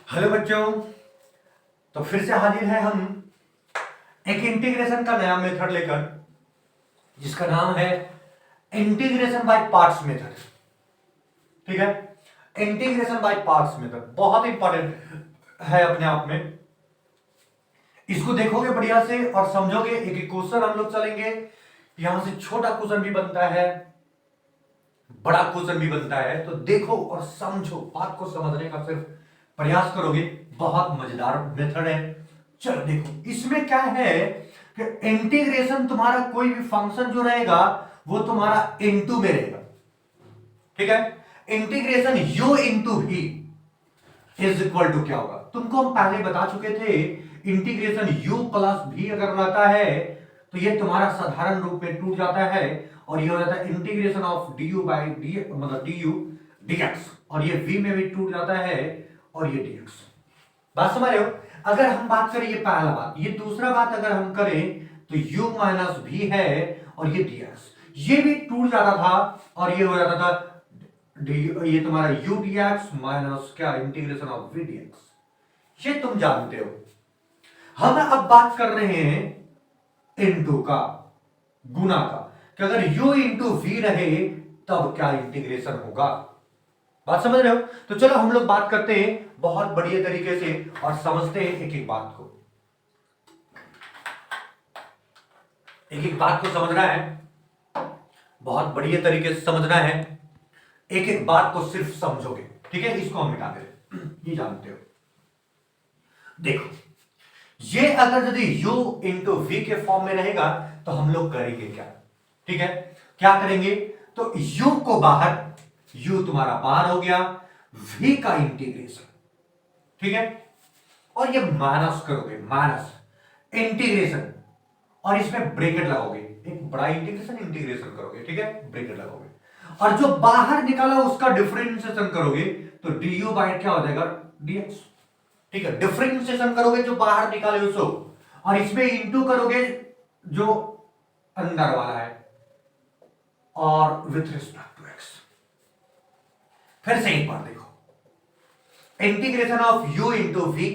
Hello बच्चों। तो फिर से हाजिर है हम एक इंटीग्रेशन का नया मेथड लेकर, जिसका नाम है इंटीग्रेशन बाय पार्ट्स मेथड। ठीक है, इंटीग्रेशन बाय पार्ट्स मेथड बहुत इंपॉर्टेंट है अपने आप में। इसको देखोगे बढ़िया से और समझोगे, एक एक क्वेश्चन हम लोग चलेंगे। यहां से छोटा क्वेश्चन भी बनता है, बड़ा क्वेश्चन भी बनता है। तो देखो और समझो, बात को समझने का सिर्फ प्रयास करोगे। बहुत मजेदार मेथड है। चलो देखो, इसमें क्या है कि इंटीग्रेशन तुम्हारा कोई भी फंक्शन जो रहेगा वो तुम्हारा इनटू में रहेगा। ठीक है, integration u into v is equal to क्या होगा, तुमको हम पहले बता चुके थे। इंटीग्रेशन u प्लस v अगर रहता है तो ये तुम्हारा साधारण रूप में टूट जाता है और ये हो जाता है integration of du by D, मतलब du dx, और ये v में भी टूट जाता है और ये dx। बात समझ रहे हो? अगर हम बात करें, ये पहला बात, ये दूसरा बात अगर हम करें तो u माइनस v है और ये dx, ये भी टूट जाता था और ये हो जाता था ये तुम्हारा u dx माइनस क्या, इंटीग्रेशन ऑफ v dx। ये तुम जानते हो। हम अब बात कर रहे हैं इनटू का, गुना का, कि अगर u इंटू v रहे तब क्या इंटीग्रेशन होगा। बात समझ रहे हो? तो चलो हम लोग बात करते हैं बहुत बढ़िया तरीके से और समझते हैं एक एक बात को। एक एक बात को समझना है, बहुत बढ़िया तरीके से समझना है। एक एक बात को सिर्फ समझोगे, ठीक है? इसको हम मिटा देते, ये जानते हो। देखो, ये अगर यदि u इंटू v के फॉर्म में रहेगा तो हम लोग करेंगे क्या? ठीक है, क्या करेंगे? तो u को बाहर, u तुम्हारा बाहर हो गया, v का इंटीग्रेशन, ठीक है, और ये माइनस करोगे, माइनस इंटीग्रेशन, और इसमें ब्रैकेट लगाओगे, एक बड़ा इंटीग्रेशन इंटीग्रेशन करोगे, ठीक है, ब्रैकेट लगाओगे, और जो बाहर निकाला उसका डिफरेंशिएशन करोगे तो du बाय क्या हो जाएगा, dx। ठीक है, डिफरेंशिएशन करोगे जो बाहर निकाले उसको, और इसमें इंटू करोगे जो अंदर वाला है, और विथ रिस्पेक्ट टू x। फिर से एक बार देखो, integration of u into v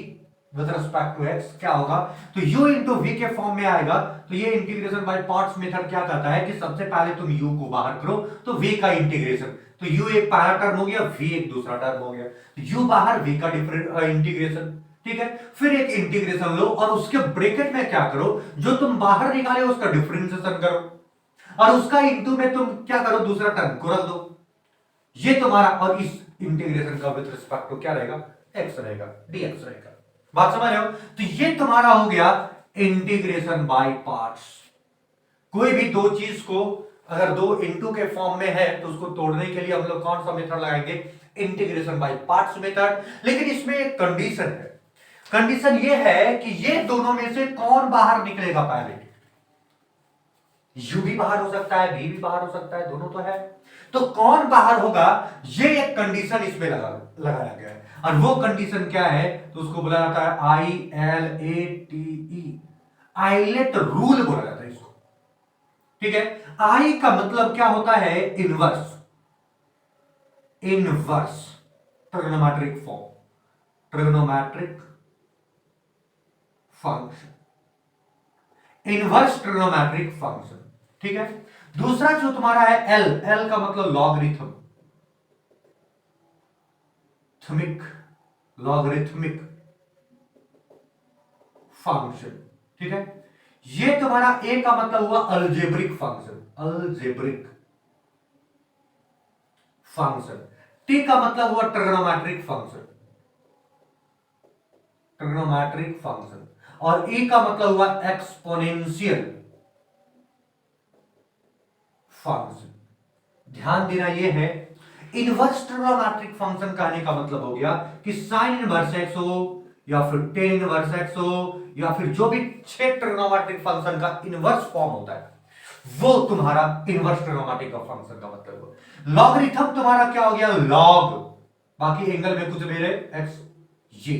with respect to x क्या होगा, तो u इंटू v के फॉर्म में आएगा। तो ये इंटीग्रेशन बाय पार्ट्स मेथड क्या कहता है कि सबसे पहले तुम u को बाहर करो तो v का इंटीग्रेशन, तो u एक पहला टर्म हो गया, v एक दूसरा टर्म हो गया, तो u बाहर, v का इंटीग्रेशन। ठीक है, फिर एक इंटीग्रेशन लो और उसके ब्रैकेट में क्या करो, जो तुम बाहर निकाले उसका डिफरेंशिएशन करो, और उसका इंटू में तुम क्या करो, दूसरा टर्म को रख दो। ये तुम्हारा, और इस इंटीग्रेशन का विद रिस्पेक्ट टू क्या रहेगा, x रहेगा, dx रहेगा। बात समझ रहे हो? तो ये तुम्हारा हो गया इंटीग्रेशन बाय पार्ट्स। कोई भी दो चीज को अगर दो इंटू के फॉर्म में है तो उसको तोड़ने के लिए हम लोग कौन सा मेथड लगाएंगे, इंटीग्रेशन बाय पार्ट्स मेथड। लेकिन इसमें एक कंडीशन है, कंडीशन ये है कि ये दोनों में से कौन बाहर निकलेगा पहले। u भी बाहर हो सकता है, v भी बाहर हो सकता है, दोनों तो है, तो कौन बाहर होगा, ये एक कंडीशन इसमें लगाया गया है। और वो कंडीशन क्या है, तो उसको बोला जाता है ILATE, आइलेट रूल बोला जाता है इसको। ठीक है, आई का मतलब क्या होता है, inverse, inverse trigonometric form, trigonometric function, inverse trigonometric function. ठीक है, दूसरा जो तुम्हारा है एल, एल का मतलब लॉगरिथम, थमिक, लॉगरिथमिक फंक्शन। ठीक है, ये तुम्हारा ए का मतलब हुआ algebraic function, algebraic function. T का मतलब हुआ ट्रिग्नोमेट्रिक फंक्शन, ट्रिग्नोमेट्रिक फंक्शन। और ई का मतलब हुआ एक्सपोनेंशियल फंक्शन। ध्यान देना यह है, इनवर्स ट्रिग्नोमेट्रिक फंक्शन कहने का मतलब हो गया कि साइन इनवर्स एक्स हो या फिर टेन इनवर्स एक्स हो या फिर जो भी 6 ट्रिग्नोमेट्रिक फंक्शन का इनवर्स फॉर्म होता है वो तुम्हारा इनवर्स ट्रिग्नोमेट्रिक का फंक्शन का मतलब हो। लॉगरिथम तुम्हारा क्या हो गया, लॉग, बाकी एंगल में कुछ भी रहे, एक्स, ये।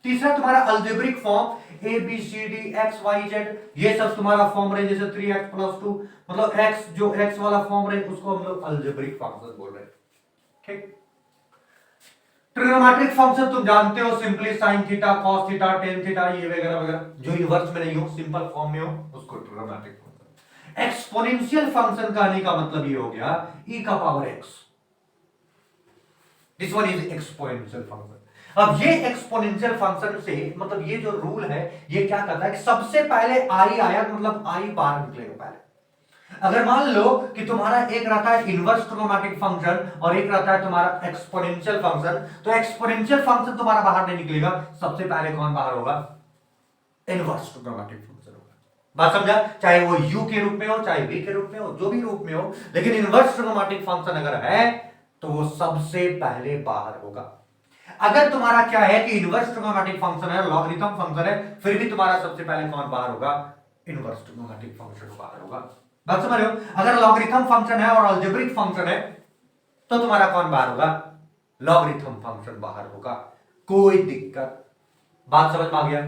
तीसरा तुम्हारा algebraic form, A B C D X Y Z, ये सब तुम्हारा फॉर्म रहे, जैसे 3x+2, मतलब x जो x वाला फॉर्म रहे उसको हम लोग अलजेब्रिक फंक्शन बोल रहे हैं। ठीक, ट्रिग्नोमेट्रिक फंक्शन तुम जानते हो, simply sine theta, cos theta, tan theta, ये वगैरह वगैरह। जो इनवर्स में नहीं हो, सिंपल फॉर्म में हो, उसको ट्रिग्नोमेट्रिक फंक्शन। एक्सपोनेंशियल फंक्शन कहने का मतलब ये हो गया e का power x, this one is exponential function. अब ये एक्सपोनेंशियल फंक्शन से मतलब ये जो रूल है ये क्या करता है कि सबसे पहले आई आया मतलब आई बाहर निकलेगा पहले। अगर मान लो कि तुम्हारा एक रहता है इनवर्स ट्रिग्नोमेट्रिक फंक्शन और एक रहता है तुम्हारा एक्सपोनेंशियल फंक्शन, तो एक्सपोनेंशियल फंक्शन तुम्हारा बाहर नहीं निकलेगा, सबसे पहले कौन बाहर होगा? इनवर्स ट्रिग्नोमेट्रिक फंक्शन होगा। बात समझा? चाहे वो u के रूप में हो, चाहे v के रूप में हो, जो भी रूप में हो, लेकिन इनवर्स ट्रिग्नोमेट्रिक फंक्शन अगर है तो वो सबसे पहले बाहर होगा। अगर तुम्हारा क्या है कि इनवर्स ट्रिग्नोमेट्रिक फंक्शन है, लॉगरिथम फंक्शन है, फिर भी तुम्हारा सबसे पहले कौन बाहर होगा? इनवर्स ट्रिग्नोमेट्रिक फंक्शन बाहर होगा। बात समझ रहे हो? अगर लॉगरिथम फंक्शन है और अलजेब्रिक फंक्शन है तो तुम्हारा कौन बाहर होगा? लॉगरिथम फंक्शन बाहर होगा। कोई दिक्कत? बात समझ में आ गया?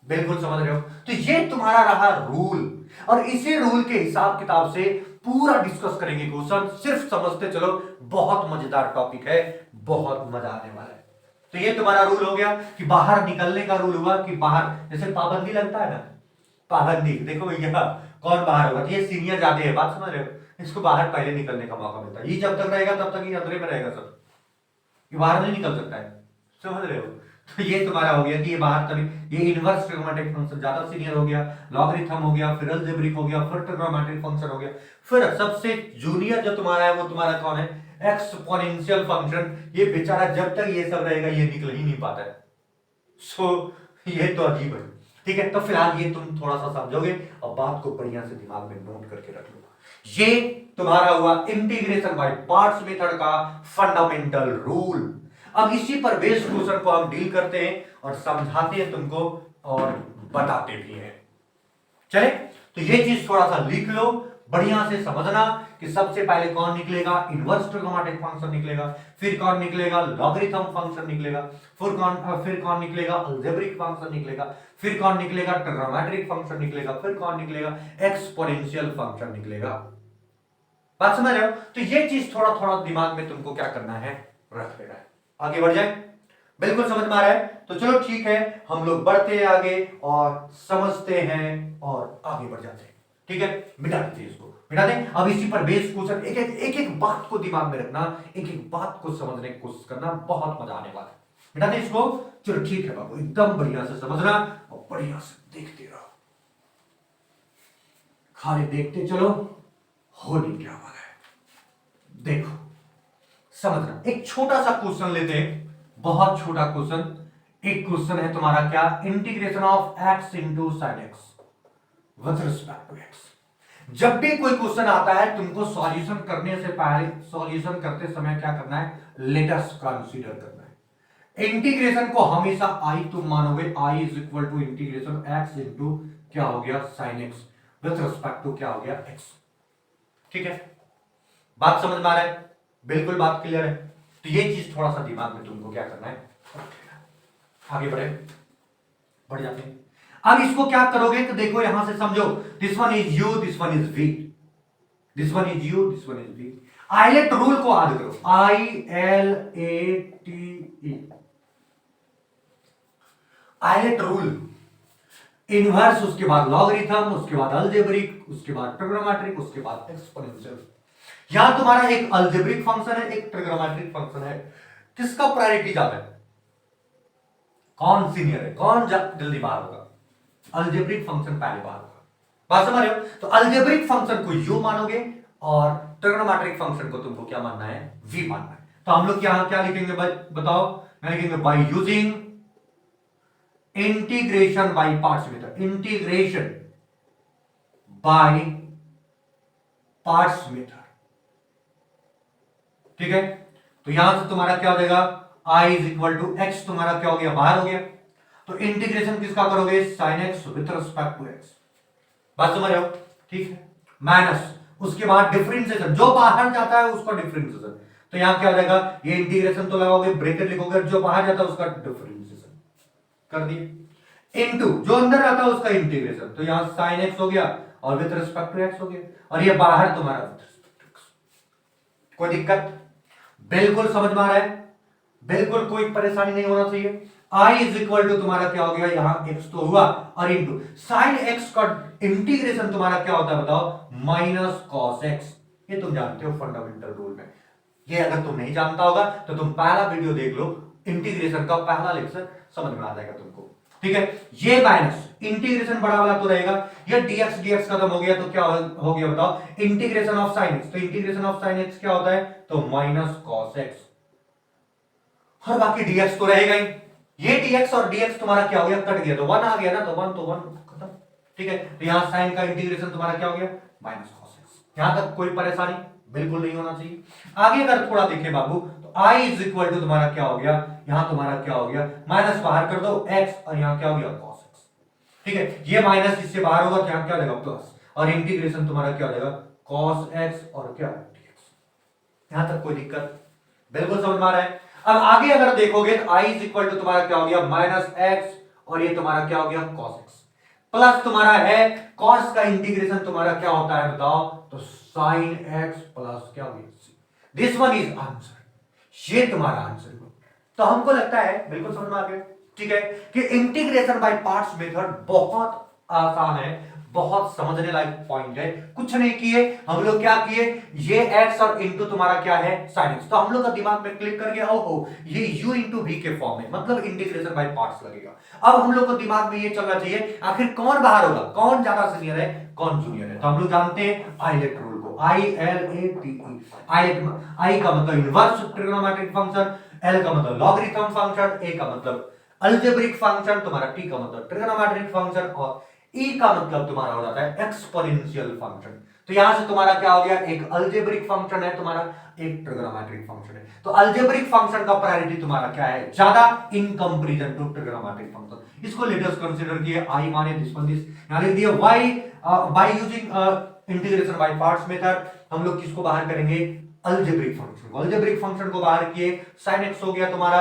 बिल्कुल समझ रहे हो? तो ये तुम्हारा रहा रूल, और इसी रूल के हिसाब किताब से पूरा डिस्कस करेंगे क्वेश्चन। सिर्फ समझते चलो, बहुत मजेदार टॉपिक है, बहुत मजा आने वाला है। तो ये तुम्हारा रूल हो गया कि बाहर निकलने का रूल हुआ कि बाहर, जैसे पाबंदी लगता है ना, पाबंदी देखो भैया कौन बाहर होगा, ये सीनियर ज्यादा है, बात समझ रहे हो? इसको बाहर पहले निकलने का मौका मिलता है, ये जब तक रहेगा तब तक ये अंदर में रहेगा, सब ये बाहर नहीं निकल सकता है, समझ रहे हो? तो ये तुम्हारा हो गया कि ये बाहर तभी, ये इनवर्स ट्रिग्नोमेट्रिक फंक्शन ज्यादा सीनियर हो गया, लॉगरिथम हो गया, फिर अलजेब्रिक हो गया, फिर ट्रिग्नोमेट्रिक फंक्शन हो गया, फिर सबसे जूनियर जो तुम्हारा है वो तुम्हारा कौन है? Exponential function. ये बेचारा जब तक ये सब रहेगा ये निकल ही नहीं पाता है। सो ये तो अजीब है। ठीक है, तो फिलहाल ये तुम थोड़ा सा समझोगे और बात को बढ़िया से दिमाग में नोट करके रख लो। ये तुम्हारा हुआ इंटीग्रेशन बाय पार्ट्स मेथड का फंडामेंटल रूल। अब इसी पर बेस्ड क्वेश्चन को हम डील करते हैं और समझाते हैं तुमको और बताते भी हैं। चले, तो ये चीज थोड़ा सा लिख लो, बढ़िया से समझना कि सबसे पहले कौन निकलेगा? इनवर्स ट्रिग्नोमेट्रिक फंक्शन निकलेगा, फिर कौन निकलेगा? लॉगरिथम फंक्शन निकलेगा, फिर कौन निकलेगा? अलजेब्रिक फंक्शन निकलेगा, फिर कौन निकलेगा? ट्रिग्नोमेट्रिक फंक्शन निकलेगा, फिर कौन निकलेगा? एक्सपोनेंशियल फंक्शन निकलेगा। बात समझ रहे हो? तो ये चीज थोड़ा थोड़ा दिमाग में तुमको क्या करना है? रख लेना है। आगे बढ़ जाए, बिल्कुल समझ में आ रहा है? तो चलो ठीक है, हम लोग बढ़ते हैं आगे और समझते हैं और आगे बढ़ जाते हैं। ठीक है, मिटा देते हैं इसको, मिटा दें। अब इसी पर बेस क्वेश्चन, एक बात को दिमाग में रखना, एक बात को समझने की कोशिश करना, बहुत मजा आने वाला है। मिटा दें इसको। चलो ठीक है बाबू, एकदम बढ़िया से समझना और बढ़िया से देखते रहो, खाली देखते चलो, होने क्या वाला है देखो, समझना। एक छोटा सा क्वेश्चन लेते हैं, बहुत छोटा क्वेश्चन। एक क्वेश्चन है तुम्हारा क्या? Integration of x into sine x with respect to x। जब भी कोई क्वेश्चन आता है तुमको सॉल्यूशन करने से पहले, सॉल्यूशन करते समय क्या करना है? लेटस कंसीडर करना है। इंटीग्रेशन को हमेशा आई तुम मानोगे, I is equal to integration x into क्या हो गया? Sine x with respect to क्या हो गया? x। ठीक है, बात समझ में आ रहा है? बिल्कुल बात क्लियर है? तो ये चीज थोड़ा सा दिमाग में तुमको क्या करना है? आगे बढ़े, बढ़ जाते हैं। अब इसको क्या करोगे? तो देखो यहां से समझो, this one is u, this one is v, this one is u, this one is v। ILATE rule को याद करो, ILATE, आइलेट रूल। इनवर्स, उसके बाद लॉगरिथम, उसके बाद अलजेब्रिक, उसके बाद ट्रिग्नोमेट्रिक, उसके बाद एक्सपोनेंशियल। यहां तुम्हारा एक अलजेब्रिक फंक्शन है, एक ट्रिग्नोमेट्रिक फंक्शन है, किसका प्रायोरिटी ज्यादा है? कौन सीनियर है? कौन जल्दी बाहर होगा? अलजेब्रिक फंक्शन पहले बाहर होगा। बात समझ रहे हो? तो अलजेब्रिक फंक्शन को u मानोगे और ट्रिग्नोमेट्रिक फंक्शन को तुमको क्या मानना है? v मानना है। तो हम लोग यहां क्या लिखेंगे बताओ? मैं लिखेंगे bye using integration by parts method, integration by parts method. ठीक है, तो यहां से तुम्हारा क्या हो जाएगा? i is equal to x, तुम्हारा क्या हो गया? बाहर हो गया। तो इंटीग्रेशन किसका करोगे? Sine x with respect to x. बात समझ रहे हो? ठीक है, माइनस, उसके बाद डिफरेंशिएशन, जो बाहर जाता है उसका डिफरेंशिएशन। तो यहां क्या हो जाएगा? ये इंटीग्रेशन तो लगाओगे, ब्रैकेट लिखोगे, जो बाहर जाता है उसका डिफरेंशिएशन कर दिए, इनटू जो अंदर आता है उसका इंटीग्रेशन। तो यहां साइन एक्स हो गया और विथ रिस्पेक्ट टू एक्स हो गया, और ये बाहर तुम्हारा विथ रिस्पेक्ट टू एक्स। कोई दिक्कत? बिल्कुल समझ में आ रहा है? बिल्कुल कोई परेशानी नहीं होना चाहिए। i इज इक्वल टू तुम्हारा क्या हो गया, यहां x तो हुआ और इंटू साइन x का इंटीग्रेशन तुम्हारा क्या होता है बताओ, माइनस कॉस x। ये तुम जानते हो फंडामेंटल रूल में। ये अगर तुम नहीं जानता होगा तो तुम पहला वीडियो देख लो, इंटीग्रेशन का पहला लेक्चर, समझ में आ जाएगा तुमको। ठीक है, ये माइनस इंटीग्रेशन बड़ा वाला तो रहेगा, ये dx dx खत्म हो गया तो क्या हो गया बताओ, इंटीग्रेशन ऑफ साइन x। तो इंटीग्रेशन ऑफ साइन x क्या होता है, तो माइनस कॉस x, और बाकी dx तो रहेगा ही। ये dx और dx तुम्हारा क्या हो गया, कट गया तो 1 आ गया ना, तो 1 तो 1 खत्म। ठीक है, तो यहां साइन का इंटीग्रेशन तुम्हारा क्या हो गया, माइनस कॉस x। यहां तक कोई परेशानी बिल्कुल नहीं होना चाहिए। आगे अगर थोड़ा देखें बाबू, तो i इज इक्वल टू तुम्हारा क्या हो गया, यहां तुम्हारा क्या हो गया, माइनस बाहर कर दो x, और यहां क्या हो गया, cos x। ठीक है, ये माइनस इससे बाहर होगा तो यहां क्या हो जाएगा, प्लस, और इंटीग्रेशन तुम्हारा क्या हो जाएगा, cos x और क्या dx। यहां तक कोई दिक्कत बिल्कुल समझ में आ रहा है। अब आगे अगर देखोगे तो i इज इक्वल टू तुम्हारा क्या हो गया, माइनस एक्स, और ये तुम्हारा क्या हो गया, cos x, प्लस तुम्हारा है cos का इंटीग्रेशन तुम्हारा क्या होता है बताओ, तो sin x प्लस क्या हो गया, दिस वन इज आंसर। ये तुम्हारा आंसर है। तो हमको लगता है बिल्कुल समझ में आ गया। ठीक है, कि इंटीग्रेशन बाय पार्ट्स मेथड बहुत आसान है, बहुत समझने लायक पॉइंट है। कुछ नहीं किए हम लोग, क्या किए, ये x और इंटू तुम्हारा क्या है, sin x। तो हम लोग का दिमाग में क्लिक कर गया, ओहो ये u इंटू v के फॉर्म में, मतलब इंटीग्रेशन बाय पार्ट्स लगेगा। अब हम लोग को दिमाग में ये चलना चाहिए, आखिर कौन बाहर होगा, कौन ज्यादा सीनियर है, कौन जूनियर है। तो हम लोग जानते हैं आइलेट रूल को, ILATE। आई का मतलब इनवर्स ट्रिग्नोमेट्रिक फंक्शन, L का मतलब लॉगरिथम फंक्शन, A का मतलब अलजेब्रिक फंक्शन, तुम्हारा T का मतलब ट्रिग्नोमेट्रिक फंक्शन, और E का मतलब तुम्हारा हो जाता है एक्सपोनेंशियल फंक्शन। तो यहां से तुम्हारा क्या हो गया, एक अलजेब्रिक फंक्शन है तुम्हारा, एक ट्रिग्नोमेट्रिक फंक्शन है। तो अलजेब्रिक फंक्शन का प्रायोरिटी तुम्हारा क्या है, ज्यादा in comparison to trigonometric function. इसको लेटेस्ट कंसीडर किए, आई माने दिस वन दिस, यहां लिख दिया by using integration by parts method हम लोग किसको बाहर करेंगे, अलजेब्रिक फंक्शन। अलजेब्रिक फंक्शन को बाहर किए, sin x हो गया तुम्हारा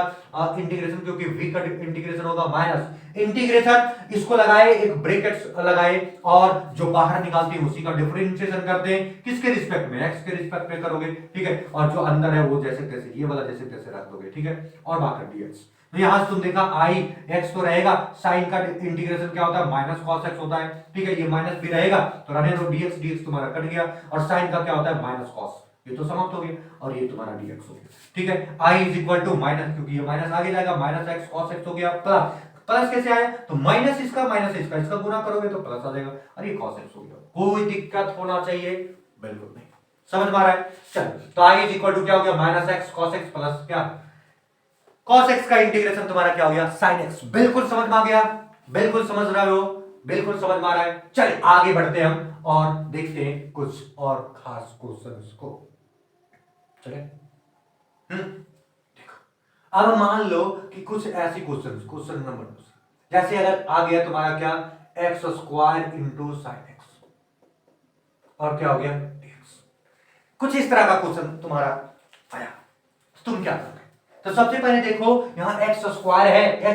इंटीग्रेशन, क्योंकि v का इंटीग्रेशन होगा माइनस इंटीग्रेशन, इसको लगाए एक ब्रैकेट्स लगाए, और जो बाहर निकालते हैं उसी का डिफरेंशिएशन करते हैं, किसके रिस्पेक्ट में, x के रिस्पेक्ट में करोगे। ठीक है, और जो अंदर है वो जैसे तैसे, ये वाला जैसे तैसे रख दोगे। ठीक है, और बात कर dx। तो यहां से तुम देखा i x तो रहेगा, sin का इंटीग्रेशन क्या होता है, माइनस cos x होता है। ठीक है, ये माइनस भी रहेगा तो रहने दो, dx dx तुम्हारा कट गया, और sin का क्या होता है, माइनस cos, ये तो समाप्त हो गया, और ये तुम्हारा dx हो गया। ठीक है, i is equal to minus, क्योंकि ये माइनस आगे जाएगा, माइनस एक्स cos x हो गया, प्लस प्लस कैसे आया, तो माइनस इसका माइनस इसका गुना करोगे तो प्लस आ जाएगा, और ये cos x हो गया। कोई दिक्कत होना चाहिए, बिल्कुल नहीं। समझ में आ रहा है, चलो। तो i इज इक्वल टू क्या हो गया, minus x cos x plus क्या, cos x का इंटीग्रेशन तुम्हारा क्या हो गया, sin x। बिल्कुल समझ में आ गया, बिल्कुल समझ रहे हो, बिल्कुल समझ में आ रहा है। चलिए आगे बढ़ते हैं हम और देखते हैं कुछ और खास क्वेश्चंस को। चले, देखो, अब मान लो कि कुछ ऐसी क्वेश्चन नंबर 2, जैसे अगर आ गया तुम्हारा क्या, x square into sine x, और क्या हो गया, dx। कुछ इस तरह का क्वेश्चन तुम्हारा आया, तो तुम क्या करोगे। तो सबसे पहले देखो, यहां एक्स स्क्वायर है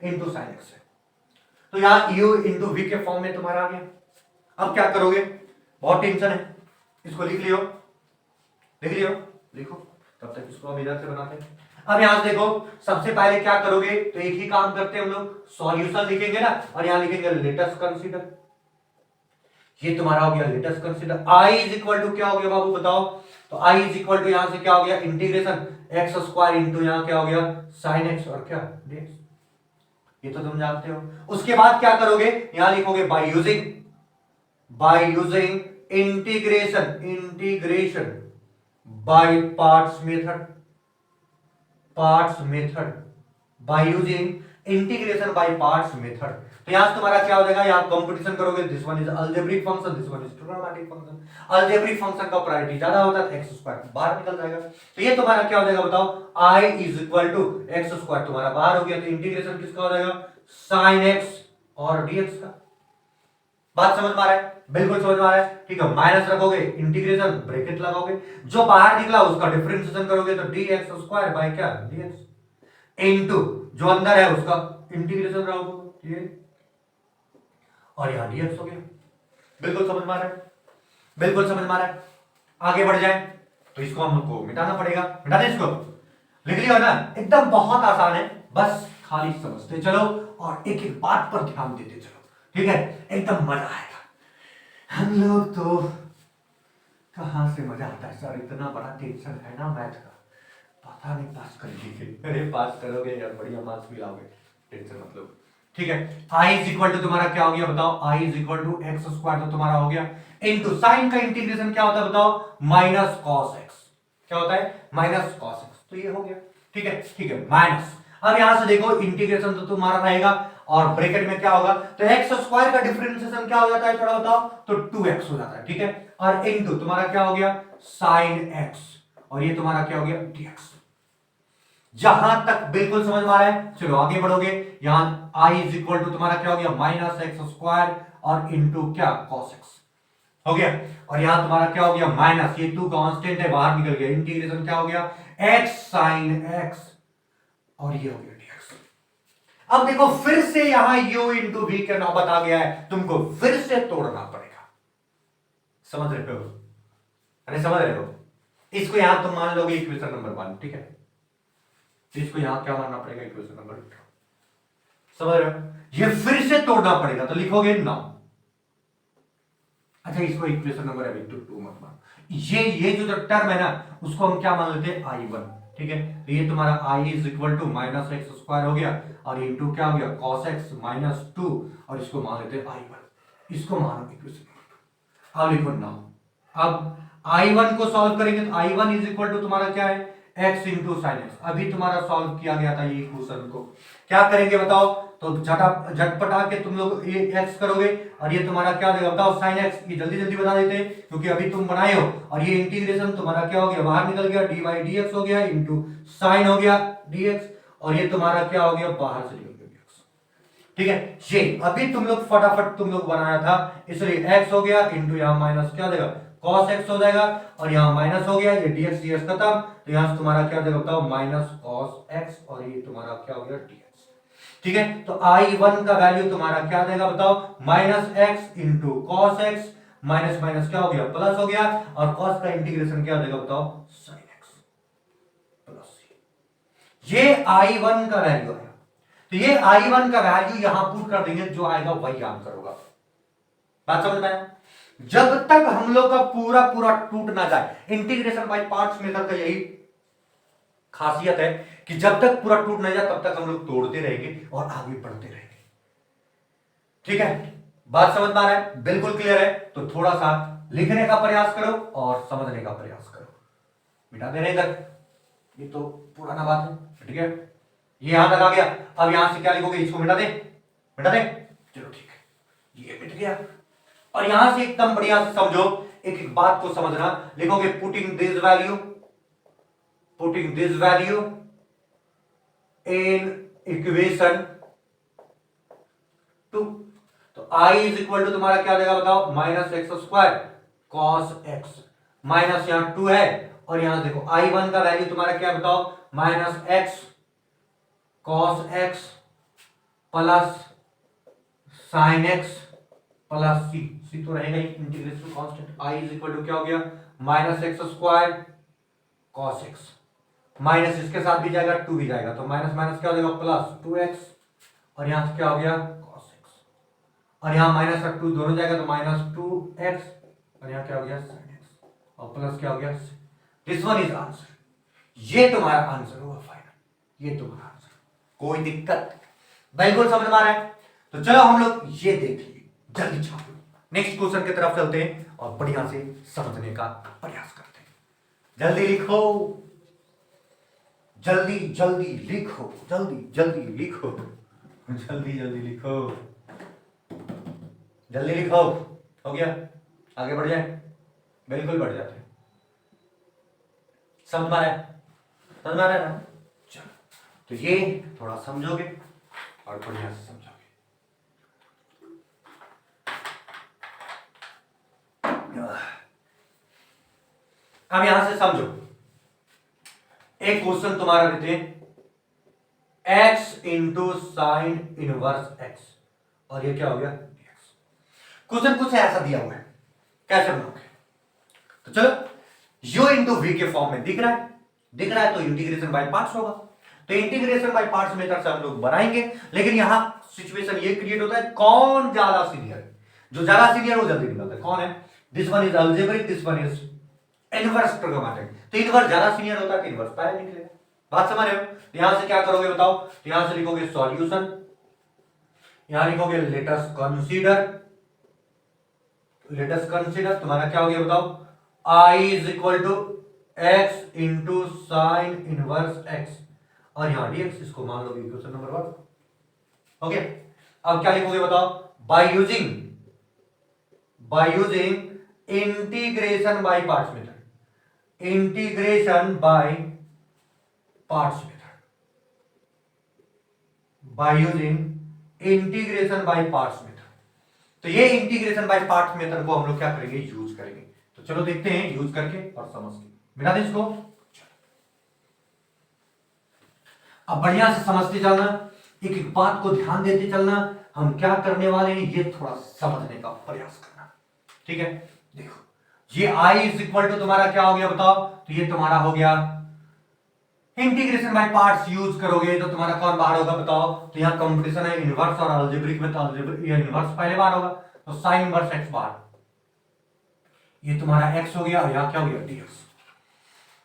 इंटू साइन एक्स है, तो यहां u इंटू वी के फॉर्म में तुम्हारा आ गया। अब क्या करोगे, बहुत टेंशन है, इसको लिख लियो, लिखो, तब तक इसको हम इधर से बनाते हैं। अब यहां से देखो, सबसे पहले क्या करोगे, तो एक ही काम करते हैं हम लोग, सॉल्यूशन लिखेंगे ना, और यहां लिखेंगे लेट अस कंसीडर। ये तुम्हारा हो गया let us consider. i is equal to क्या हो गया बाबू बताओ, तो i इज इक्वल टू यहां से क्या हो गया, इंटीग्रेशन एक्स स्क्वायर इंटू यहां क्या हो गया, साइन एक्स, और क्या dx। ये तो तुम जानते हो। उसके बाद क्या करोगे, यहां लिखोगे by using integration by parts method, by using integration by parts method. तो यहां से तुम्हारा क्या हो जाएगा, यहां कंपटीशन करोगे, this one is algebraic function, this one is trigonometric function. Algebraic function का प्रायोरिटी ज्यादा होता है, एक्स स्क्वायर बाहर निकल जाएगा। तो ये तुम्हारा क्या हो जाएगा बताओ, i is equal to x square तुम्हारा बाहर हो गया, तो इंटीग्रेशन किसका हो जाएगा, साइन एक्स और dx का। बात समझ में आ रहा है, बिल्कुल समझ में आ रहा है। ठीक है, माइनस रखोगे, इंटीग्रेशन ब्रैकेट लगाओगे, जो बाहर निकला उसका डिफरेंशिएशन करोगे, तो dx स्क्वायर बाय क्या, dx, इनटू जो अंदर है उसका इंटीग्रेशन रखोगे, ये, और यहां dx हो गया। बिल्कुल समझ में आ रहा है, बिल्कुल समझ में आ रहा है। आगे बढ़ जाए, तो इसको हमको मिटाना पड़ेगा, मिटा दें इसको, लिख लिया ना, एकदम बहुत आसान है, बस खाली समझते चलो और एक एक बात पर ध्यान देते चलो, ठीक है, एकदम मजा आएगा। हम लोग तो कहां से मजा आता है सर, इतना बड़ा टेंशन है ना मैथ का, पता नहीं पास करेंगे, अरे पास करोगे यार, बढ़िया मार्क्स भी लाओगे, टेंशन मतलब, ठीक है। i इज इक्वल टू तुम्हारा क्या हो गया बताओ, i is equal to x square तो तुम्हारा हो गया, इनटू साइन का इंटीग्रेशन क्या होता है बताओ, माइनस कॉस एक्स, क्या होता है माइनस कॉस एक्स, तो ये हो गया, ठीक है, ठीक है, माइनस। अब यहां से देखो इंटीग्रेशन तो तुम्हारा रहेगा और ब्रैकेट में क्या होगा, तो एक्स स्क्वायर का डिफरेंशिएशन क्या हो जाता है थोड़ा बताओ, तो 2x हो जाता है, ठीक है, और इनटू तुम्हारा क्या हो गया साइन एक्स, और ये तुम्हारा क्या हो गया dx। जहां तक बिल्कुल समझ में आ रहा है, चलो आगे बढ़ोगे, यहां i इज इक्वल टू तुम्हारा क्या हो गया माइनस एक्स स्क्वायर और इंटू क्या cos x हो गया, और यहां तुम्हारा क्या हो गया माइनस, ये 2 कांस्टेंट है बाहर निकल गया, इंटीग्रेशन क्या हो गया x sin x, और ये हो गया dx। अब देखो फिर से यहां u इंटू वी का नौबत आ गया है, तुमको फिर से तोड़ना पड़ेगा, समझ रहे हो, अरे समझ रहे हो, इसको यहां तुम मान लोगे इक्वेशन नंबर 1, ठीक है, इसको यहां क्या मानना पड़ेगा इक्वेशन नंबर 2, समझ रहे हो, ये फिर से तोड़ना पड़ेगा, तो लिखोगे 9, अच्छा इसको इक्वेशन नंबर अभी 2 मत मान, ये जो टर्म है ना उसको हम क्या मान लेते हैं i1, ठीक है, तो ये तुम्हारा i is equal to minus x square हो गया और इंटू क्या हो गया cos x माइनस 2, और इसको मान लेते हैं i1, इसको मानो इक्वेशन नंबर 2। अब लिखो 9, अब i1 को सॉल्व करेंगे तो i1 इज इक्वल टू तुम्हारा क्या है x इंटू साइन एक्स, अभी तुम्हारा सॉल्व किया गया था ये इक्वेशन को, क्या करेंगे बताओ, तो झटपटा के तुम लोग ये x करोगे और ये तुम्हारा क्या देगा बताओ साइन x, ये जल्दी जल्दी बता देते हैं क्योंकि अभी तुम बनाए हो, और ये इंटीग्रेशन तुम्हारा क्या हो गया बाहर निकल गया, dy dx हो गया इंटू साइन हो गया dx, और ये तुम्हारा क्या हो गया बाहर से निकल गया dx, ठीक है, ये अभी तुम लोग फटाफट तुम लोग बनाया था, इसलिए x हो गया इंटू यहां माइनस क्या देगा cos x हो जाएगा, और यहां माइनस हो गया, ये dx dx खत्म, तो यहां से तुम्हारा क्या देगा बताओ माइनस cos x, और ये तुम्हारा क्या हो गया dx, ठीक है, तो i1 का वैल्यू तुम्हारा क्या देगा बताओ minus x into cos x, minus minus क्या हो गया प्लस हो गया, और cos का इंटीग्रेशन क्या देगा बताओ sin x प्लस, ये i1 का वैल्यू आया, तो ये i1 का वैल्यू यहां पुट कर देंगे, जो आएगा वही आंसर होगा, बात समझ में आया। जब तक हम लोग का पूरा पूरा टूट ना जाए, इंटीग्रेशन बाय पार्ट्स मेथड का यही खासियत है कि जब तक पूरा टूट ना जाए तब तक हम लोग तोड़ते रहेंगे और आगे बढ़ते रहेंगे, ठीक है, बात समझ में आ रहा है, बिल्कुल क्लियर है, तो थोड़ा सा लिखने का प्रयास करो और समझने का प्रयास करो, मिटा दे रहे, ये तो पुराना बात है, ठीक है, ये यहां तक आ गया, अब यहां से क्या लिखोगे, इसको मिटा दे, मिटा दे, चलो ठीक है, ये मिट गया, और यहां से एकदम बढ़िया से समझो, एक एक बात को समझना, लिखोगे putting this value in equation 2, तो i इज इक्वल टू तुम्हारा क्या देगा बताओ minus x square cos x, minus यहां 2 है, और यहां देखो i1 का वैल्यू तुम्हारा क्या बताओ minus x cos x plus sine x plus C तो रहेगा ही, integration constant, i is equal to क्या हो गया minus x square cos x, minus इसके साथ भी जाएगा 2 भी जाएगा, तो माइनस माइनस क्या हो जाएगा प्लस 2x, और यहां से क्या हो गया cos x, और यहां माइनस का 2 दोनों जाएगा तो माइनस 2x, और यहां क्या हो गया sin x, और प्लस क्या हो गया, दिस वन इज आंसर, ये तुम्हारा आंसर होगा फाइनल, ये तुम्हारा आंसर, कोई दिक्कत बिल्कुल समझ में आ रहा है, तो चलो हम लोग ये देख लिए, जल्दी छापो, नेक्स्ट क्वेश्चन की तरफ चलते हैं और बढ़िया से समझने का प्रयास करते हैं, जल्दी लिखो, जल्दी जल्दी लिखो, जल्दी जल्दी लिखो, जल्दी जल्दी लिखो, जल्दी लिखो, हो गया, आगे बढ़ जाए, बिल्कुल बढ़ जाते हैं, समझ में आ रहा है, समझ में आ रहा है ना, चलो, तो ये थोड़ा समझोगे और बढ़िया से समझोगे, अब यहां से समझो, एक क्वेश्चन तुम्हारा देते हैं x into sine inverse x, और ये क्या हो गया dx, क्वेश्चन कुछ ऐसा दिया हुआ है, कैसे बनाओगे, तो चलो u इंटू वी के फॉर्म में दिख रहा है, दिख रहा है तो इंटीग्रेशन बाय पार्ट्स होगा। तो इंटीग्रेशन बाय पार्ट्स मेथड से हम लोग बनाएंगे, लेकिन यहां सिचुएशन ये क्रिएट होता है कौन ज्यादा सीनियर है। जो ज्यादा सीनियर वो जल्दी निकलता है। कौन है? This one is algebraic, this one is inverse trigonometric. तो इनवर्स ज्यादा सीनियर होता है तो इनवर्स पहले निकलेगा। बात समझ रहे हो? तो यहां से क्या करोगे बताओ? तो यहां से लिखोगे सॉल्यूशन, यहां लिखोगे लेटस कंसीडर तुम्हारा क्या हो गया बताओ? I is equal to x into sine inverse x और यहां dx, इसको मान लो इक्वेशन नंबर 1। ओके, अब क्या लिखोगे बताओ? Bye using integration by parts method, integration by parts method, by using integration by parts method. तो ये इंटीग्रेशन बाय पार्ट्स मेथड को हम लोग क्या करेंगे? यूज करेंगे। तो चलो देखते हैं यूज करके और समझ के। मिटा दें इसको। अब बढ़िया से समझते चलना, एक एक बात को ध्यान देते चलना। हम क्या करने वाले हैं ये थोड़ा समझने का प्रयास करना, ठीक है? देखो, ये I इज इक्वल टू तुम्हारा क्या हो गया बताओ? तो ये तुम्हारा हो गया इंटीग्रेशन बाय पार्ट्स। यूज करोगे तो तुम्हारा कौन बाहर होगा बताओ? तो यहां कंपटीशन है इनवर्स और अलजेब्रिक में, तो अलजेब्रिक ये इनवर्स पहले बाहर होगा, तो साइन इनवर्स एक्स बाहर। ये तुम्हारा x हो गया और यहां क्या हो गया? dx।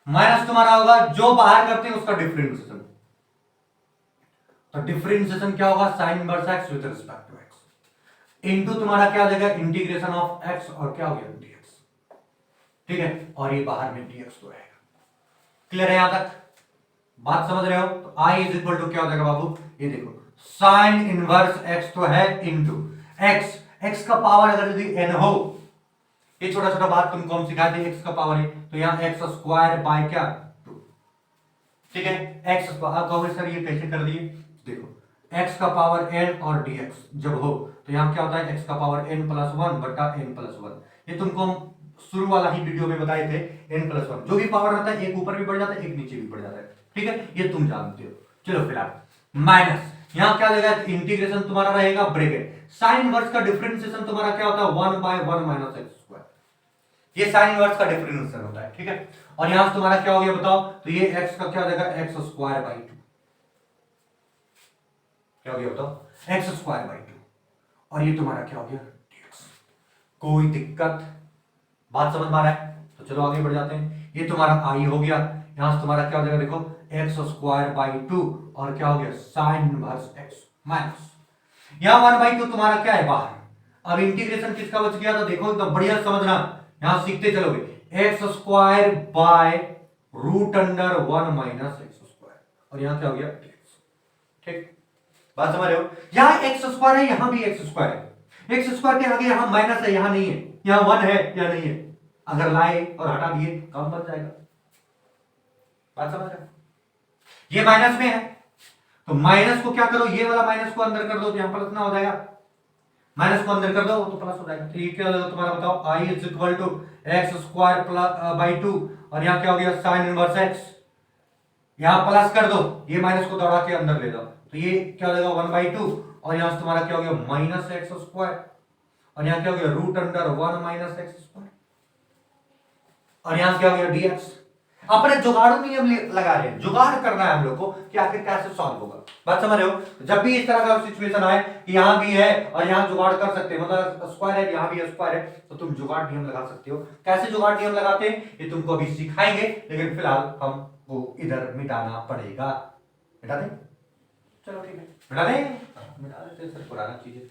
माइनस तुम्हारा होगा जो बाहर करते हैं उसका डिफरेंशिएशन, तो डिफरेंशिएशन क्या होगा? Sine inverse x with respect to x into तुम्हारा क्या हो जाएगा? इंटीग्रेशन ऑफ x और क्या हो गया? dx। ठीक है, और ये बाहर में dx तो रहेगा। क्लियर है? यहां तक बात समझ रहे हो? तो I इज इक्वल टू क्या हो जाएगा बाबू? ये देखो, साइन इनवर्स x तो है इनटू x का पावर अगर यदि n हो, ये छोटा छोटा बात तुमको हम सिखा दें, x का पावर है तो यहां x स्क्वायर बाय क्या? 2। ठीक है, x आप कहोगे सर ये कैसे कर दिए? देखो, x का पावर n और dx जब हो तो यहां क्या होता है? x का पावर n प्लस 1 बटा n प्लस 1। ये तुमको हम शुरू वाला ही वीडियो में बताए थे। n प्लस 1 जो भी पावर रहता है, एक ऊपर भी बढ़ जाता है, एक नीचे भी बढ़ जाता है। ठीक है, ये तुम जानते हो। चलो फिर आप माइनस, यहां क्या लगेगा? इंटीग्रेशन तुम्हारा रहेगा ब्रैकेट, साइन इनवर्स का डिफरेंशिएशन तुम्हारा क्या होता है? 1 बाय 1 माइनस एक्स स्क्वायर। ये साइन इनवर्स का डिफरेंशिएशन होता है। ठीक है, और यहां से तुम्हारा क्या हो गया बताओ? तो ये x का क्या हो जाएगा? X square by 2। क्या हो गया बताओ? एक्स स्क्वायर बाई 2 और ये तुम्हारा क्या हो गया? dx। कोई दिक्कत? बात समझ में आ रहा है? तो चलो आगे बढ़ जाते हैं। ये तुम्हारा आई हो गया, यहां से तुम्हारा क्या हो जाएगा? देखो, एक्स स्क्वायर बाई 2 और क्या हो गया? साइन इनवर्स एक्स माइनस, यहां 1/2 तुम्हारा क्या है? बाहर। अब इंटीग्रेशन किसका बच गया? तो देखो एकदम बढ़िया समझना, यहां सीखते चलोगे। X square by root under 1 minus x square और यहां क्या हो गया? dx। ठीक, बात समझ रहे हो? यहां एक्स स्क्वायर है, यहां भी एक्स स्क्वायर है। एक्स स्क्वायर के आगे यहां माइनस है, यहां नहीं है। यहां 1 है या नहीं है? अगर लाए और हटा दिए काम बन जाएगा। बात समझ रहे हो? ये माइनस में है तो माइनस को क्या करो? ये वाला माइनस को अंदर कर दो तो यहां प्लस ना हो जाएगा। माइनस को अंदर कर दो तो प्लस हो जाएगा। तो ये क्या हो जाएगा तुम्हारा बताओ? I is equal to x square by 2 और यहां क्या हो गया? Sine inverse x. यहां प्लस कर दो, ये माइनस को दौड़ा के अंदर ले जाओ तो ये क्या हो जाएगा? 1/2 और यहां से तुम्हारा क्या हो गया? माइनस एक्स स्क्वायर और यहां क्या हो गया? Root under 1 minus x square और यहां क्या हो गया? dx। अपने जुगाड़ू नियम लगा रहे हैं, जुगाड़ करना है हम लोग को कि आखिर कैसे सॉल्व होगा। बात समझ रहे हो? जब भी इस तरह का सिचुएशन आए कि यहां भी है और यहां जुगाड़ कर सकते हैं, मतलब स्क्वायर है यहां भी स्क्वायर है, तो तुम जुगाड़ नियम लगा सकते हो। कैसे जुगाड़ नियम लगाते हैं ये तुमको अभी सिखाएंगे, लेकिन फिलहाल हमको इधर मिटाना पड़ेगा। मिटा दें? चलो ठीक है, मिटा दें। मिटा देते सर, पुराना चीज है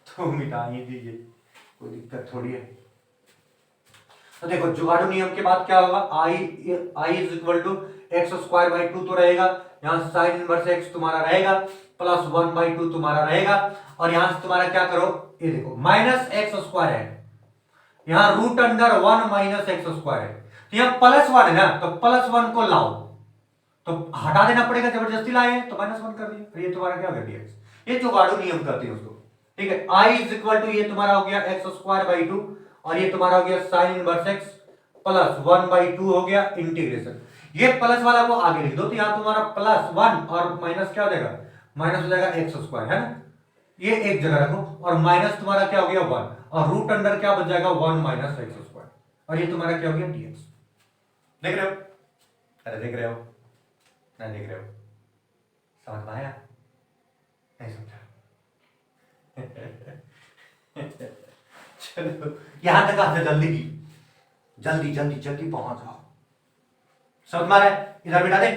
तो मिटा ही दीजिए, कोई दिक्कत थोड़ी है। तो देखो, जुगाड़ू नियम के बाद क्या होगा? I is equal to x square by 2 तो रहेगा, यहां साइन इनवर्स एक्स तुम्हारा रहेगा, प्लस 1/2 तुम्हारा रहेगा और यहां से तुम्हारा क्या करो? ये देखो, माइनस एक्स स्क्वायर है, यहां root under 1 minus x square है, तो यहां प्लस 1 है ना, तो प्लस 1 को लाओ तो हटा देना पड़ेगा, जबरदस्ती लाए तो -1 कर दिया, ये तुम्हारा क्या हो गया? dx। ये जुगाड़ू नियम कहते हैं उसको। ठीक है, आई इज इक्वल टू ये तुम्हारा हो गया एक्स स्क्वायर बाई 2 और ये तुम्हारा हो गया साइन इनवर्स एक्स प्लस 1/2 हो गया इंटीग्रेशन। ये प्लस वाला को आगे लिख दो तो यहां तुम्हारा +1 और माइनस क्या हो जाएगा? माइनस हो जाएगा एक्स स्क्वायर, है ना? ये एक जगह रखो और माइनस तुम्हारा क्या हो गया? 1 और रूट अंडर क्या बच जाएगा? 1 माइनस एक्स स्क्वायर और ये तुम्हारा क्या हो गया? dx। देख रहे हो? अरे देख रहे हो, नहीं देख रहे हो, समझ में आया? नहीं समझा? चलो यहां तक आपने जल्दी की, जल्दी जल्दी जल्दी पहुंच जाओ। समझ में आ रहा है? इधर बिठा दे।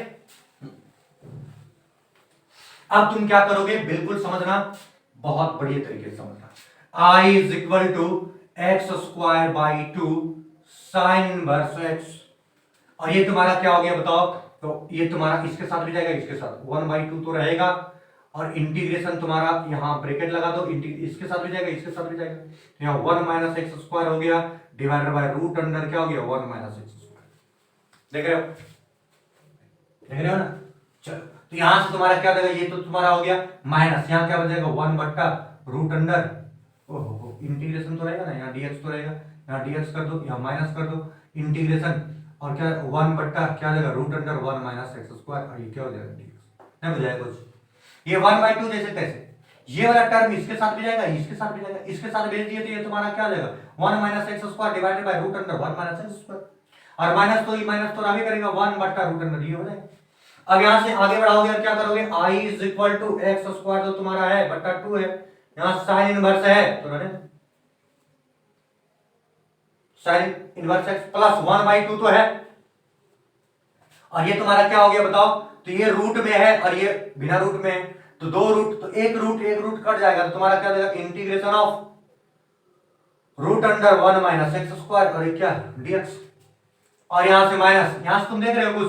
अब तुम क्या करोगे, बिल्कुल समझना, बहुत बढ़िया तरीके से समझना। I is equal to x square by 2 sine inverse x, और ये तुम्हारा क्या हो गया बताओ? तो ये तुम्हारा इसके साथ भी जाएगा, इसके साथ 1/2 तो रहेगा, और इंटीग्रेशन तुम्हारा यहाँ ब्रैकेट लगा दो, इसके साथ भी जाएगा, इसके साथ भी जाएगा, तो यहाँ 1 माइनस एक्स स्क्वायर हो गया डिवाइडेड बाय रूट अंडर क्या हो गया 1 माइनस एक्स स्क्वायर। देख रहे हो, देख रहे हो ना? चलो तो यहां से तुम्हारा क्या हो जाएगा, ये तो तुम्हारा हो गया माइनस, यहाँ क्या बचेगा 1 बट्टा रूट अंडर, ओहो इंटीग्रेशन तो रहेगा ना, यहाँ dx तो रहेगा, यहाँ dx कर दो, यहाँ माइनस कर दो इंटीग्रेशन, और क्या 1 बट्टा क्या हो जाएगा root under 1 minus x square, और ये क्या हो जाएगा dx। नहीं बुझाएगा कुछ? ये 1/2 जैसे तैसे, ये वाला टर्म इसके साथ भी जाएगा, इसके साथ भी जाएगा, इसके साथ भेज दिए तो ये तुम्हारा क्या हो जाएगा 1 minus x square divided by root under 1 minus x square, और माइनस तो ये माइनस तो आगे करेगा 1 बट्टा रूट अंडर, ये हो जाएगा। अब यहां से आगे बढ़ाओगे और क्या करोगे, I is equal to x square जो तुम्हारा है बट्टा 2 है, यहां साइन इनवर्स है तो रहने साइन इनवर्स एक्स प्लस 1/2 तो है, और ये तुम्हारा क्या हो गया बताओ? तो ये रूट में है और ये बिना रूट में है, तो दो रूट, तो एक रूट कट जाएगा, तो तुम्हारा क्या हो जाएगा integration of root under 1 minus x square, और ये क्या dx, और यहां से माइनस, यहां से तुम देख रहे हो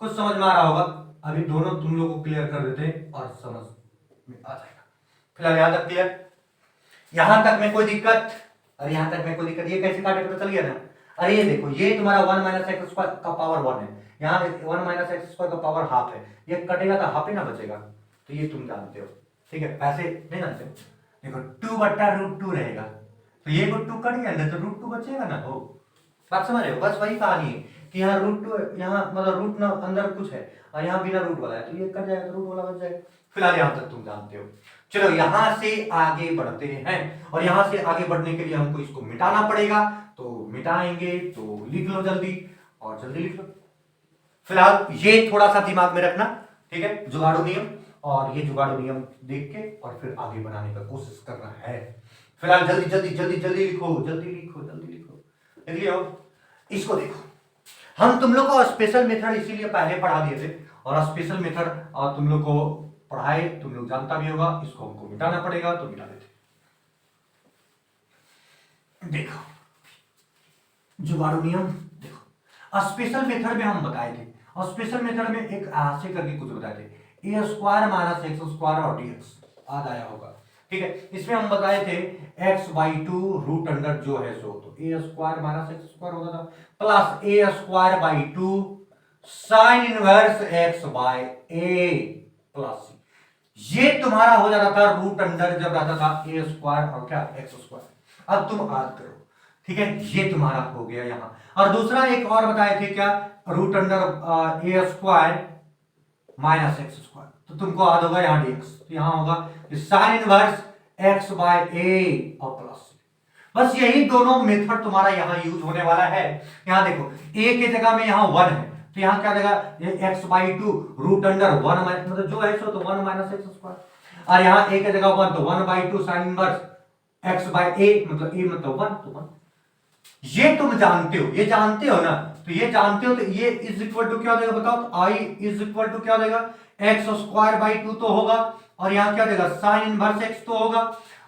कुछ समझ में आ रहा होगा, अभी दोनों तुम लोग को क्लियर कर देते और समझ में आ जाएगा। फिलहाल यहां तक क्लियर, यहां तक में कोई दिक्कत? अरे यहां तक में कोई दिक्कत, ये कैसे काटे पता चल गया ना? अरे ये देखो, ये तुम्हारा 1 माइनस एक्स स्क्वायर का पावर 1 है, यहाँ 1 माइनस एक्स स्क्वायर का पावर हाफ है, ये कटेगा तो हाफ ही ना बचेगा, तो ये तुम जानते हो, ठीक है? ऐसे नहीं जानते हो? देखो 2 बट्टा रूट 2 रहेगा, तो ये रूट 2 कट गया तो रूट 2 बचेगा ना, हो बात समझ रहे हो? बस वही कहानी है कि यहाँ रूट 2, यहाँ मतलब रूट ना अंदर कुछ है और यहाँ बिना रूट वाला है, तो ये कट जाएगा तो रूट वाला बच जाएगा। फिलहाल यहाँ तक तुम जानते हो। चलो यहाँ से आगे बढ़ते हैं, और यहाँ से आगे बढ़ने के लिए हमको इसको मिटाना पड़ेगा, तो मिटाएंगे, तो लिख लो जल्दी, और जल्दी लिख लो। फिलहाल ये थोड़ा सा दिमाग में रखना, ठीक है? जुगाड़ू नियम, और ये जुगाड़ू नियम देख के और फिर आगे बढ़ाने का कोशिश करना है। फिलहाल जल्दी जल्दी जल्दी जल्दी लिखो, जल्दी लिखो, जल्दी लिखो। लिख लियो? इसको देखो, हम तुम लोग को स्पेशल मेथड इसीलिए पहले पढ़ा दिए थे, और स्पेशल मेथड तुम लोग को पढ़ाए, तुम लोग जानता भी होगा, इसको हमको मिटाना पड़ेगा तो मिटा देते। देखो जुगाड़ू नियम, देखो स्पेशल मेथड में हम बताए थे, और स्पेशल मेथड में एक ऐसे करके कुछ बताए थे, ए स्क्वायर माइनस एक्स स्क्वायर और dx याद आया होगा, ठीक है? इसमें हम बताए थे x/2 रूट अंडर जो है सो, तो a square minus x square होता था plus a square by 2 sine inverse x by a plus, ये तुम्हारा हो जाता था रूट अंडर जब रहता था ए स्क्वायर और क्या एक्स स्क्वायर। अब तुम याद करो, ठीक है? ये तुम्हारा हो गया यहां, और दूसरा एक और बताए थे क्या, रूट अंडर ए स्क्वायर माइनस एक्स स्क्वायर, तो तुमको याद होगा यहाँ dx, तो यहाँ होगा साइन इनवर्स x बाय ए और प्लस। बस यही दोनों मेथड तुम्हारा यहाँ यूज होने वाला है। यहाँ देखो a के जगह में यहाँ 1 है, तो यहाँ क्या देगा x/2 रूट अंडर 1 माइनस, मतलब जो है सो तो 1 माइनस एक्स स्क्वायर, और यहाँ a के जगह 1 तो 1/2 sine inverse x by a, मतलब a मतलब 1 तो 1। ये तुम जानते हो, ये जानते हो ना? तो ये जानते हो, तो ये इज इक्वल टू क्या हो जाएगा बताओ? तो i इज इक्वल टू क्या हो जाएगा एक्स स्क्वायर बाई 2 तो होगा, और यहाँ क्या देगा साइन इनवर्स x तो होगा,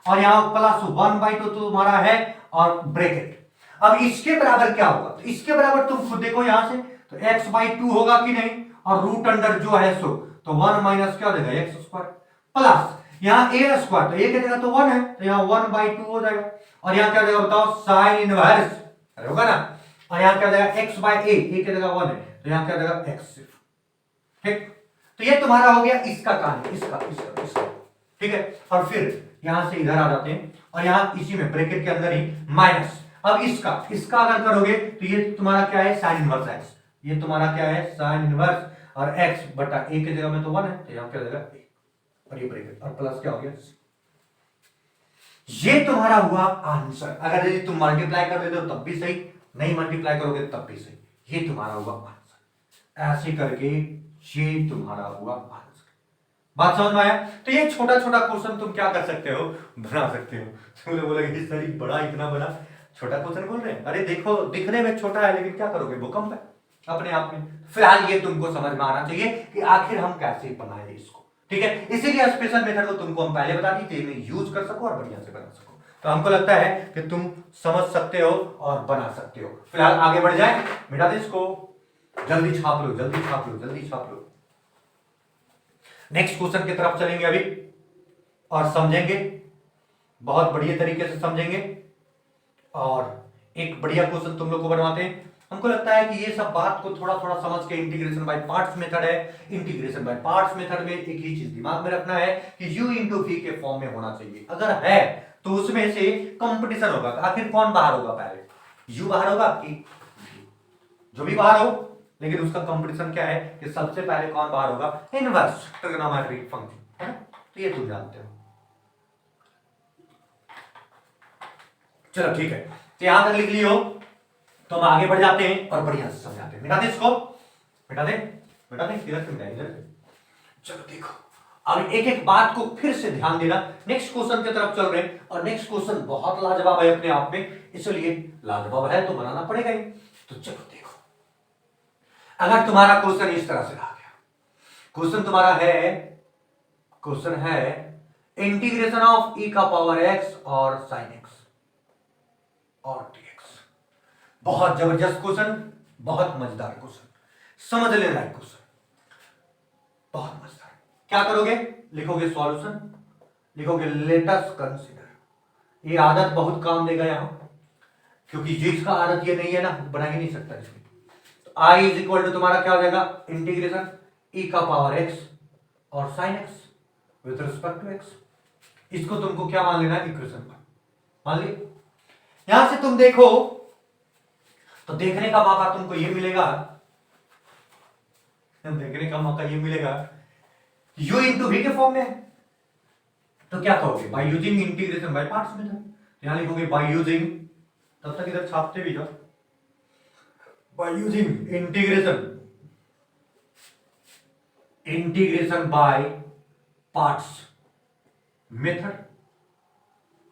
और यहाँ प्लस 1/2 तो तुम्हारा है, और ब्रैकेट। अब इसके बराबर क्या होगा? तो इसके बराबर तुम खुद देखो यहां से, तो x/2 होगा कि नहीं, और रूट अंडर जो है सो तो 1 माइनस क्या हो जाएगा एक्स स्क्वायर प्लस यहाँ a स्क्वायर, तो a की जगह तो 1 है, तो यहाँ 1/2 हो जाएगा, और यहाँ क्या देगा बताओ साइन इनवर्स होगा ना, और यहाँ क्या देगा x बाय a की जगह 1 है, तो यहाँ क्या देगा x सिर्फ, ठीक? तो ये तुम्हारा हो गया इसका कहानी, इसका, ठीक है? और फिर यहां से इधर आ जाते हैं, और यहां इसी में ब्रैकेट के अंदर ही माइनस, अब इसका अगर करोगे तो ये तुम्हारा क्या है साइन इनवर्स x, ये तुम्हारा क्या है साइन इनवर्स, और x बटा a की जगह में तो 1 है, तो यहाँ क्या देगा a, और ये ब्रैकेट और प्लस क्या हो गया, ये तुम्हारा हुआ आंसर। अगर यदि तुम मल्टीप्लाई कर देते हो तब भी सही, नहीं मल्टीप्लाई करोगे तब भी सही, ये तुम्हारा हुआ आंसर। ऐसे करके ये तुम्हारा हुआ आंसर। बात समझ में आया? तो ये छोटा छोटा क्वेश्चन तुम क्या कर सकते हो, बना सकते हो। तुमने बोला कि सर बड़ा इतना बड़ा छोटा क्वेश्चन बोल रहे हैं, अरे देखो दिखने में छोटा है लेकिन क्या करोगे, भूकंप है अपने आप में। फिलहाल ये तुमको समझ में आना चाहिए कि आखिर हम कैसे बनाए इसको, ठीक है। इसीलिए स्पेशल मेथड को तुमको हम पहले बता दी थी, यूज कर सको और बढ़िया से बना सको। तो हमको लगता है कि तुम समझ सकते हो और बना सकते हो। फिलहाल आगे बढ़ जाए, मिटा दे इसको, जल्दी छाप लो, जल्दी छाप लो, जल्दी छाप लो। नेक्स्ट क्वेश्चन की तरफ चलेंगे अभी और समझेंगे, बहुत बढ़िया तरीके से समझेंगे। और एक बढ़िया क्वेश्चन तुम लोग को बनवाते हैं। हमको लगता है कि ये सब बात को थोड़ा थोड़ा समझ के, इंटीग्रेशन बाय पार्ट्स मेथड है, इंटीग्रेशन बाय पार्ट्स मेथड में एक ही चीज दिमाग में रखना है कि u इंटू वी के फॉर्म में होना चाहिए। अगर है तो उसमें से कंपटीशन होगा, आखिर कौन बाहर होगा पहले, u बाहर होगा कि जो भी बाहर हो, लेकिन उसका कंपटीशन क्या है कि सबसे पहले कौन बाहर होगा, इनवर्स ट्रिग्नोमेट्रिक फंक्शन, है ना। तो ये तुम जानते हो। चलो ठीक है, तो यहां तक लिख लियो, तो हम आगे बढ़ जाते हैं और बढ़िया से समझाते हैं। मिटा दे इसको, मिटा दे, मिटा दे, इधर से मिटा, इधर से। चलो देखो, अब एक एक बात को फिर से ध्यान देना। नेक्स्ट क्वेश्चन की तरफ चल रहे हैं और नेक्स्ट क्वेश्चन बहुत लाजवाब है अपने आप में, इसलिए लाजवाब है तो बनाना पड़ेगा ही। तो चलो देखो, अगर तुम्हारा क्वेश्चन इस तरह से आ गया, क्वेश्चन तुम्हारा है, क्वेश्चन है इंटीग्रेशन ऑफ e का पावर x और sin x और dx। बहुत जबरदस्त क्वेश्चन, बहुत मजेदार क्वेश्चन, समझ लेना है क्वेश्चन, बहुत मजेदार। क्या करोगे, लिखोगे सॉल्यूशन, लिखोगे लेट अस कंसीडर। ये आदत बहुत काम देगा यहां, क्योंकि जिसका आदत ये नहीं है ना, बना ही नहीं सकता इसमें। तो i इज इक्वल टू तुम्हारा क्या हो जाएगा, इंटीग्रेशन e का पावर x और sin x with respect to x। इसको तुमको क्या मान लेना है, इक्वेशन मान लिया। यहां से तुम देखो तो देखने का मौका तुमको ये मिलेगा, देखने का मौका ये मिलेगा u इंटू वी के फॉर्म में है। तो क्या कहोगे, bye using integration by parts method. यहां लिखोगे बाय यूजिंग, तब तक इधर छापते भी जाओ, bye using integration by parts method.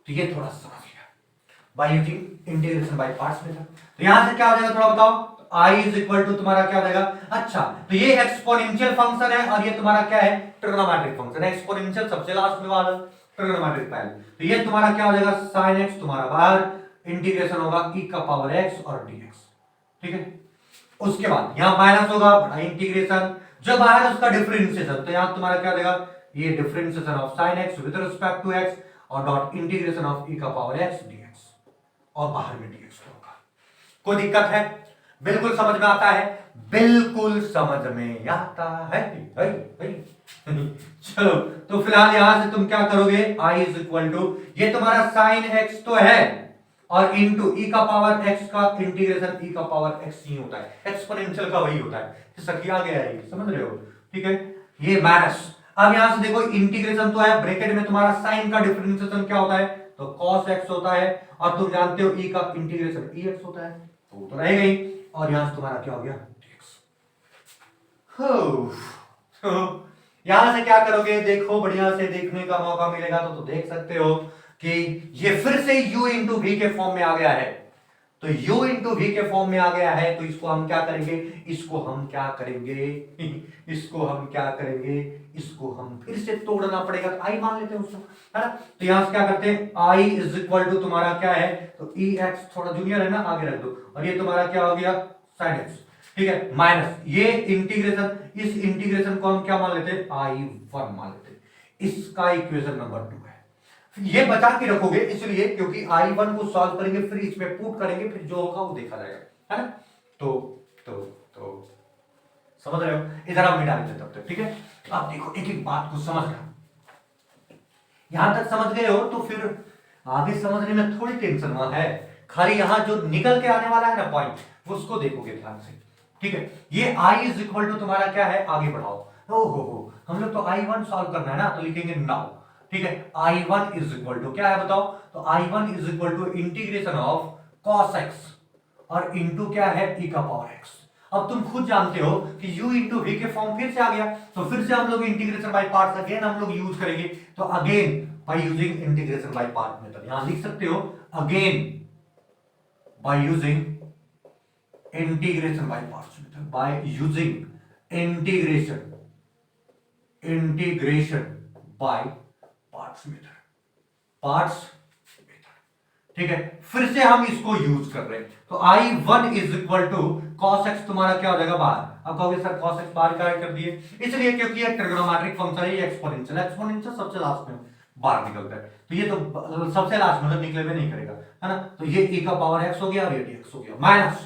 तो ये थोड़ा समझ लिया, bye using integration by parts method. तो यहां से क्या हो जाएगा थोड़ा बताओ, i इज इक्वल टू तुम्हारा क्या हो जाएगा, अच्छा तो ये एक्सपोनेंशियल फंक्शन है और ये तुम्हारा क्या है, ट्रिग्नोमेट्रिक फंक्शन है। एक्सपोनेंशियल सबसे लास्ट में वाला, ट्रिग्नोमेट्रिक पहले। तो ये तुम्हारा क्या हो जाएगा, sin x तुम्हारा बाहर, इंटीग्रेशन होगा e का पावर x और dx, ठीक है। उसके बाद यहां माइनस होगा, बड़ा इंटीग्रेशन, जो बाहर उसका डिफरेंशिएशन, तो यहां तुम्हारा क्या हो जाएगा, ये differentiation of sin x with respect to x और डॉट इंटीग्रेशन ऑफ e का पावर x dx, और बाहर में dx होगा। कोई दिक्कत है, बिल्कुल समझ में आता है, बिल्कुल समझ में आता है, चलो तो फिलहाल यहां से तुम क्या करोगे, i इज इक्वल टू, ये तुम्हारा sin x तो है और इंटू e का पावर x का इंटीग्रेशन e का पावर x ही होता है, एक्सपोनेंशियल का वही होता है, सकिया गया है, समझ रहे हो, ठीक है। ये माइनस, अब यहां से देखो इंटीग्रेशन तो है, ब्रैकेट में तुम्हारा साइन का डिफरेंशिएशन क्या होता है, तो cos x होता है, और तुम जानते हो e का इंटीग्रेशन ex होता है, तो रहेगा ही, और यहां से तुम्हारा क्या हो गया, dx। यहां से क्या करोगे, देखो बढ़िया से देखने का मौका मिलेगा तो देख सकते हो कि ये फिर से u इंटू वी के फॉर्म में आ गया है। तो u इंटू वी के फॉर्म में आ गया है, तो इसको हम क्या करेंगे, इसको हम क्या करेंगे इसको हम क्या करेंगे, इसको हम फिर से तोड़ना पड़ेगा, तो i मान लेते हैं उसको, है ना। तो यहां से क्या करते हैं, i इज इक्वल टू तुम्हारा क्या है, तो ex थोड़ा जूनियर है ना, आगे रख दो, और ये तुम्हारा क्या हो गया, sin x, ठीक है, माइनस ये इंटीग्रेशन, इस इंटीग्रेशन को हम क्या मान लेते हैं, i1 मान लेते हैं, इसका इक्वेशन नंबर 2 है। ये बचा के रखोगे इसलिए क्योंकि i1 को सॉल्व करेंगे, फिर इसमें पुट करेंगे, फिर जो होगा वो देखा जाएगा, है ना। तो समझ रहे हो, इधर आप मिटा लेते तब तक, ठीक है। अब देखो एक एक बात को समझना, यहां तक समझ गए हो तो फिर आगे समझने में थोड़ी टेंशन है, खाली यहां जो निकल के आने वाला है ना पॉइंट, उसको देखोगे ध्यान से, ठीक है। ये i इज इक्वल टू तुम्हारा क्या है, आगे बढ़ाओ, हो हम लोग तो i1 सॉल्व करना है ना, तो लिखेंगे नाउ, ठीक है। i1 इज इक्वल टू क्या है बताओ, तो i1 is equal to integration of cos x और इंटू क्या है e का पावर x। अब तुम खुद जानते हो कि u इंटू वी के फॉर्म फिर से आ गया, तो फिर से हम लोग इंटीग्रेशन बाय पार्ट्स अगेन हम लोग यूज करेंगे। तो again bye using integration by part method, यहां लिख सकते हो again bye using integration by parts method, by using integration by parts method, parts, ठीक है। फिर से हम इसको यूज कर रहे हैं, तो I1 is equal to cos x, तुम्हारा क्या हो जाएगा बाहर। अब कहोगे सर कॉस एक्स बाहर क्या कर दिए, इसलिए क्योंकि ये ट्रिग्नोमेट्रिक फंक्शन है, ये एक्सपोनेंशियल, एक्सपोनेंशियल सबसे लास्ट में बाहर निकलता है, तो ये तो सबसे लास्ट मतलब निकले में नहीं करेगा, है ना। तो ये e का पावर x हो गया और ये dx हो गया, माइनस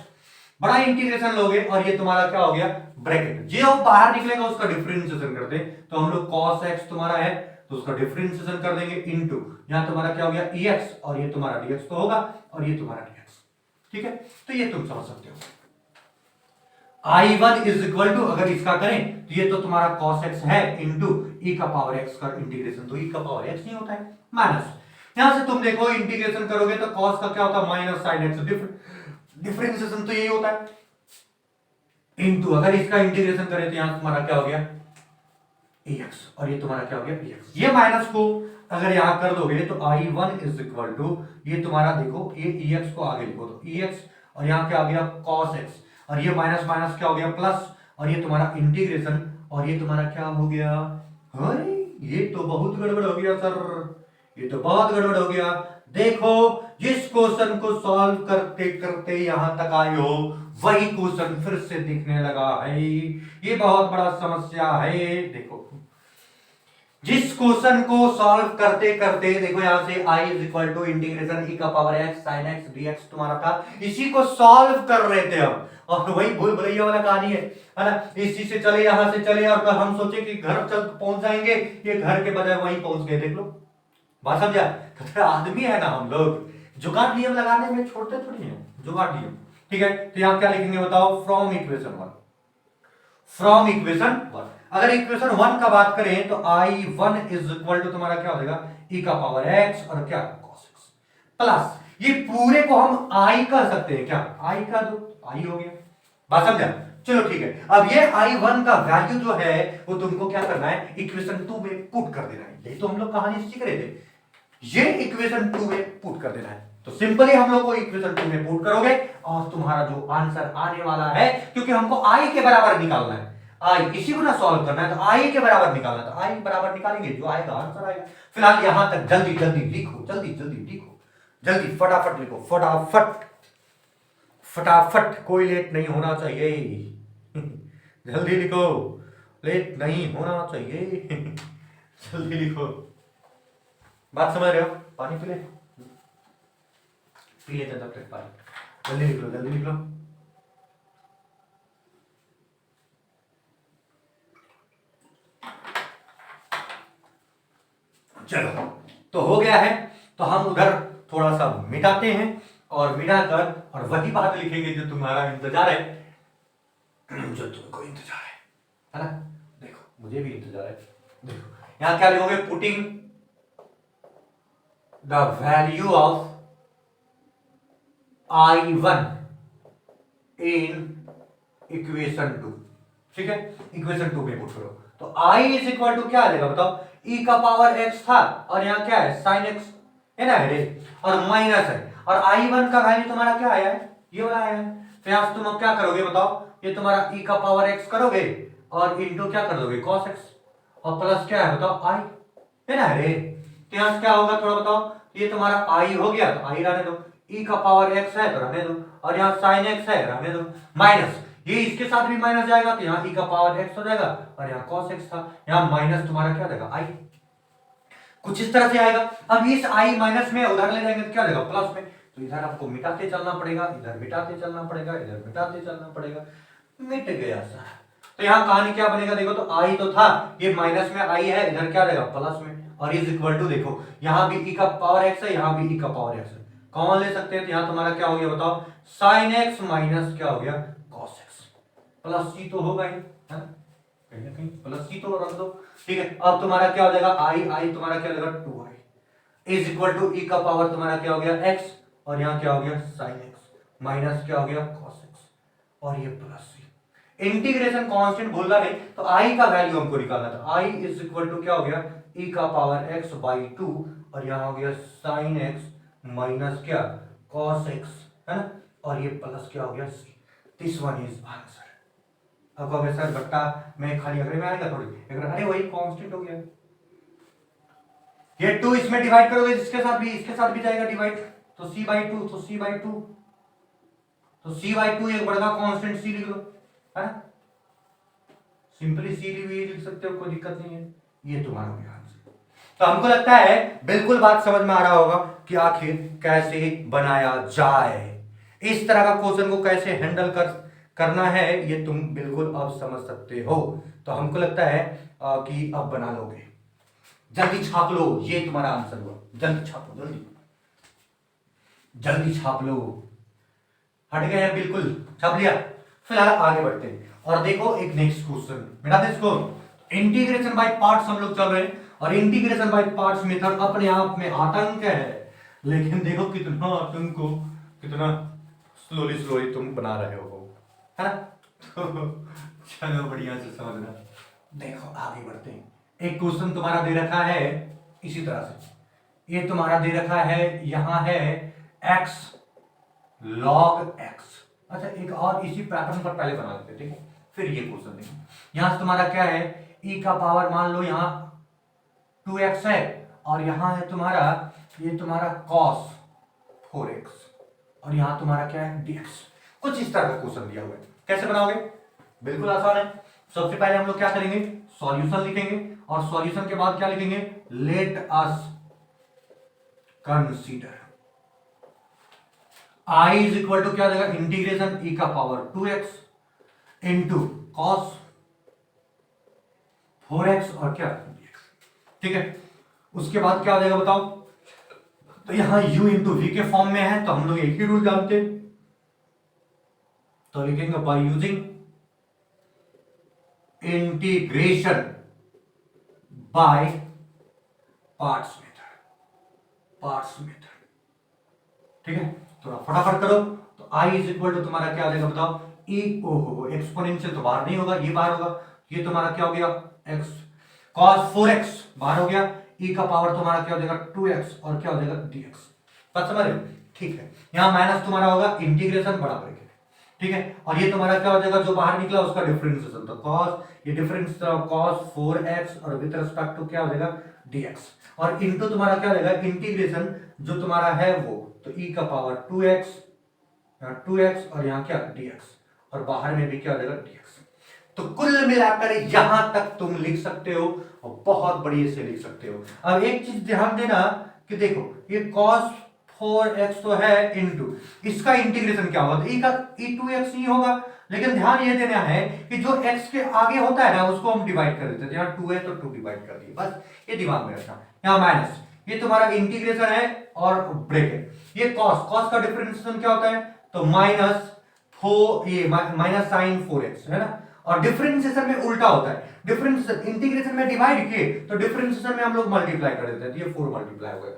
बड़ा इंटीग्रेशन लोगे और ये तुम्हारा क्या हो गया ब्रैकेट, जो बाहर निकलेगा उसका डिफरेंशिएशन कर दे, तो हम लोग cos x तुम्हारा है तो उसका डिफरेंशिएशन कर देंगे इनटू, यहां तुम्हारा क्या हो गया ex और ये तुम्हारा dx तो होगा और ये तुम्हारा dx, ठीक है। तो ये तुम समझ सकते हो। I1 इज इक्वल टू, अगर इसका करें तो ये तो तुम्हारा cos x है इनटू e का पावर x का इंटीग्रेशन, तो e का पावर x नहीं होता है माइनस, यहां से तुम देखो इंटीग्रेशन करोगे तो cos का क्या होता है माइनस sin x, डिफरेंशिएशन तो यही होता है इनटू, अगर इसका इंटीग्रेशन करें तो यहां तुम्हारा क्या हो गया ex और ये तुम्हारा क्या हो गया ex, ये माइनस को अगर यहां कर दोगे तो I1 इज इक्वल टू, ये तुम्हारा देखो ये ex को आगे लिखो तो ex और यहां क्या आ गया cos x और ये माइनस माइनस क्या हो गया प्लस और ये तुम्हारा इंटीग्रेशन और ये तुम्हारा क्या हो गया, अरे ये तो बहुत गड़बड़ हो गया सर, ये तो बहुत गड़बड़ हो गया। देखो जिस क्वेश्चन को सॉल्व करते करते यहां तक आए हो वही क्वेश्चन फिर से दिखने लगा है, ये बहुत बड़ा समस्या है। देखो जिस क्वेश्चन को सॉल्व करते करते देखो यहां से i is equal to integration e का power x sin x dx तुम्हारा था, इसी को सॉल्व कर रहे थे हम, और वही भूल भुलैया वाला कहानी है ना, इसी से चले यहां से चले और हम सोचे कि घर चल पहुंच जाएंगे, ये घर के बजाय वहीं पहुंच गए, देख लो बात समझा। आदमी है ना हम लोग, जुगाड़ नियम लगाने में छोड़ते थोड़ी है, जुगाड़ नियम, ठीक है। तो यहां क्या लिखेंगे बताओ, from equation one, from equation one, अगर इक्वेशन वन का बात करें तो I1 इज इक्वल टू तुम्हारा क्या हो जाएगा e का पावर x और क्या cos x प्लस, ये पूरे को हम I कह सकते हैं क्या, I का दो I हो गया, बात समझा। चलो ठीक है, अब ये I1 का वैल्यू जो है वो तुमको क्या करना है इक्वेशन 2 में पुट कर देना है, यही तो हम लोग कहानी सीख रहे थे, ये इक्वेशन 2 में पुट कर देना है। तो सिंपली हम लोग को इक्वेशन 2 में पुट करोगे और तुम्हारा जो आंसर आने वाला है, क्योंकि हमको I के बराबर निकालना है, आई इसी को ना सॉल्व करना है तो आई के बराबर निकालना, तो आई बराबर निकालेंगे जो आएगा आंसर आएगा। फिलहाल यहां तक जल्दी जल्दी लिखो, जल्दी जल्दी लिखो, जल्दी फटाफट लिखो, फटाफट फटाफट, कोई लेट नहीं होना चाहिए जल्दी लिखो, लेट नहीं होना चाहिए जल्दी लिखो, बात समझ रहे हो। पानी पी ले, पी लेते तब तक पानी, जल्दी लिख लो, जल्दी लिख लो। चलो तो हो गया है, तो हम उधर थोड़ा सा मिटाते हैं और मिटाकर और वही बात लिखेंगे जो तुम्हारा इंतजार है, जो तुमको इंतजार है ना। देखो मुझे भी इंतजार है, देखो यहां क्या लिखोगे, putting the value of I1 in equation 2, ठीक है, इक्वेशन 2 में पुट करो तो I इज इक्वल टू क्या आ जाएगा बताओ, e का पावर x था और यहाँ क्या है sin x है ना रे, और माइनस है, और I1 का वैल्यू तुम्हारा क्या आया है, ये वाला आया है, तो यहाँ तुम अब क्या करोगे बताओ, ये तुम्हारा e का पावर x करोगे और इनटू क्या कर दोगे cos x और प्लस क्या है बताओ I है ना रे, तो यहाँ क्या होगा थोड़ा बताओ, ये तुम्हारा I हो गया तो I रहने दो, e का पावर x है तो रहने दो, और यहाँ sin x है रहने दो, माइनस ये इसके साथ भी माइनस जाएगा तो यहाँ e का पावर x हो जाएगा और यहाँ cos x था, यहाँ माइनस तुम्हारा क्या देगा I, कुछ इस तरह से आएगा। अब इस I माइनस में उधर ले जाएंगे तो क्या देगा प्लस में, तो इधर आपको मिटाते चलना पड़ेगा, इधर मिटाते चलना पड़ेगा, इधर मिटाते चलना पड़ेगा, मिट गया सर। तो यहाँ कहानी क्या बनेगा देखो, तो I तो था, ये माइनस में I है, इधर क्या देगा प्लस में, और इज इक्वल टू देखो यहाँ भी e का पावर x है, यहाँ भी e का पावर x है, कॉमन ले सकते हैं, तो यहाँ तुम्हारा क्या हो गया बताओ sin x माइनस क्या हो गया cos x, प्लस c तो होगा ही है ना, कहीं ना कहीं प्लस c तो रख दो, ठीक है। अब तुम्हारा क्या हो जाएगा I तुम्हारा क्या हो जाएगा 2i is equal to e का पावर तुम्हारा क्या हो गया x और यहाँ क्या हो गया sin x माइनस क्या हो गया cos x और ये प्लस c, इंटीग्रेशन कांस्टेंट भूलना नहीं, तो आई का वैल्यू हमको निकालना था। आई इज इक्वल टू क्या हो गया, ई का पावर एक्स बाई टू, और यहां हो गया साइन एक्स माइनस क्या कॉस एक्स, है ना, और ये प्लस क्या हो गया C. This one is answer. अब हमें सर बट्टा में खाली अगले में आएगा थोड़ी, अगर अरे वही कांस्टेंट हो गया। ये टू इसमें डिवाइड करोगे, इसके साथ भी, इसके साथ भी जाएगा डिवाइड, तो सी बाई टू, तो सी बाई टू, तो सी बाई टू एक बड़ा कांस्टेंट सी लिख लो, है ना, सिंपली सी भी लिख सकते हो, कोई दिक्कत नहीं है। ये तुम्हारा हो गया आंसर। तो हमको लगता है बिल्कुल बात समझ में आ रहा होगा कि आखिर कैसे बनाया जाए, इस तरह का क्वेश्चन को कैसे हैंडल करना है, ये तुम बिल्कुल अब समझ सकते हो। तो हमको लगता है कि अब बना लोगे। जल्दी छाप लो, ये तुम्हारा आंसर हुआ, जल्दी छापो, जल्दी जल्दी छाप लो। हट गए हैं बिल्कुल, छाप लिया। फिलहाल आगे बढ़ते हैं और देखो एक नेक्स्ट क्वेश्चन, बेटा इसको इंटीग्रेशन बाय पार्ट्स हम लोग चल रहे हैं, और इंटीग्रेशन बाय पार्ट्स मेथड अपने आप में आतंक है, लेकिन देखो कितना आतंक को कितना स्लोली स्लोली तुम बना रहे हो, है ना। तो चलो बढ़िया से समझना। देखो आगे बढ़ते हैं। एक क्वेश्चन तुम्हारा दे रखा है इसी तरह से, ये तुम्हारा दे रखा है, यहां है x log x। अच्छा एक और इसी पैटर्न पर पहले बना लेते हैं, ठीक है, फिर ये क्वेश्चन देंगे। यहां से तुम्हारा क्या है, e का पावर मान लो यहां 2x है, और यहां है तुम्हारा ये तुम्हारा cos 4x, और यहां तुम्हारा क्या है dx। कुछ इस तरह का क्वेश्चन दिया हुआ है, कैसे बनाओगे, बिल्कुल आसान है। सबसे पहले हम लोग क्या करेंगे, सॉल्यूशन लिखेंगे, और सॉल्यूशन के बाद क्या लिखेंगे, let us consider i is equal to क्या देगा, इंटीग्रेशन e का power 2x into cos 4x और क्या dx, ठीक है। उसके बाद क्या हो जाएगा बताओ, तो यहां u इंटू वी के फॉर्म में है, तो हम लोग एक ही रूल जानते हैं, तो लिखेंगे bye using integration by parts method, ठीक है। थोड़ा फटाफट करो, तो i इज इक्वल टू तुम्हारा क्या आ जाएगा बताओ, e ओ एक्सपोनेंशियल तो बाहर नहीं होगा, ये बाहर होगा, ये तुम्हारा क्या हो गया x cos 4x बाहर हो गया, e का पावर तुम्हारा क्या हो जाएगा 2x और क्या हो जाएगा dx। बात समझ रहे हो, ठीक है। यहां माइनस तुम्हारा होगा इंटीग्रेशन बराबर के, ठीक है, और ये तुम्हारा क्या हो जाएगा, जो बाहर निकला उसका डिफरेंशिएशन, तो cos ये डिफरेंस cos 4x और विद रिस्पेक्ट टू क्या हो जाएगा dx, और इनटू तुम्हारा क्या हो जाएगा इंटीग्रेशन जो तुम्हारा है वो, तो e का पावर 2x और यहां क्या dx, और बाहर में भी क्या हो जाएगा dx। तो कुल मिलाकर यहां तक तुम लिख सकते हो, और बहुत बढ़िया से लिख सकते हो। अब एक चीज ध्यान देना कि देखो ये cos 4x तो है, इनटू इसका इंटीग्रेशन क्या होगा, e का e2x ही होगा, लेकिन ध्यान ये देना है कि जो x के आगे होता है ना उसको हम डिवाइड कर देते हैं, यहाँ 2 है तो 2 डिवाइड कर दिए, बस ये दिमाग में रखना। यहाँ माइनस, ये तुम्हारा इंटीग्रेशन है और ब्रैकेट, ये cos का डिफरेंशिएशन क्या होता है, तो माइनस 4 ये माइनस साइन 4x है ना, और डिफरेंशिएशन में उल्टा होता है, डिफरेंशिएशन इंटीग्रेशन में डिवाइड किए तो डिफरेंशिएशन में हम लोग मल्टीप्लाई कर देते हैं, तो ये 4 मल्टीप्लाई हो गया,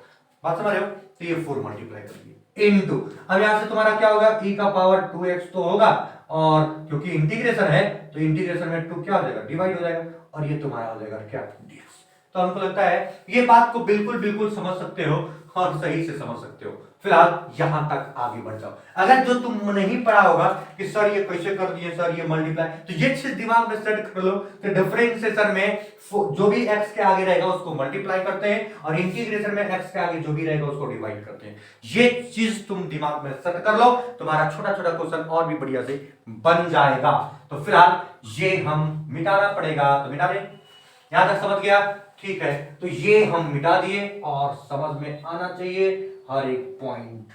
बात समझ रहे हो, तो ये 4 मल्टीप्लाई कर दिए इनटू, अब यहां से तुम्हारा क्या होगा, e का पावर 2x तो होगा, और क्योंकि इंटीग्रेशन है तो इंटीग्रेशन में 2 क्या हो जाएगा डिवाइड हो जाएगा, और ये तुम्हारा हो जाएगा क्या dx। तो हमको लगता है ये बात को बिल्कुल बिल्कुल समझ सकते हो और सही से समझ सकते हो। फिलहाल यहां तक आगे बढ़ जाओ। अगर जो तुम नहीं पढ़ा होगा कि सर ये कैसे कर दिए, सर ये मल्टीप्लाई, तो ये चीज दिमाग में सेट कर लो कि डिफरेंशिएशन में जो भी x के आगे रहेगा उसको मल्टीप्लाई करते हैं, और इंटीग्रेशन में x के आगे जो भी रहेगा उसको डिवाइड करते हैं। ये चीज तुम दिमाग में सेट कर लो, तुम्हारा छोटा छोटा क्वेश्चन और भी बढ़िया से बन जाएगा। तो फिलहाल ये हम मिटाना पड़ेगा, तो मिटा दें, यहां तक समझ गया, ठीक है। तो ये हम मिटा दिए और समझ में आना चाहिए हर एक पॉइंट।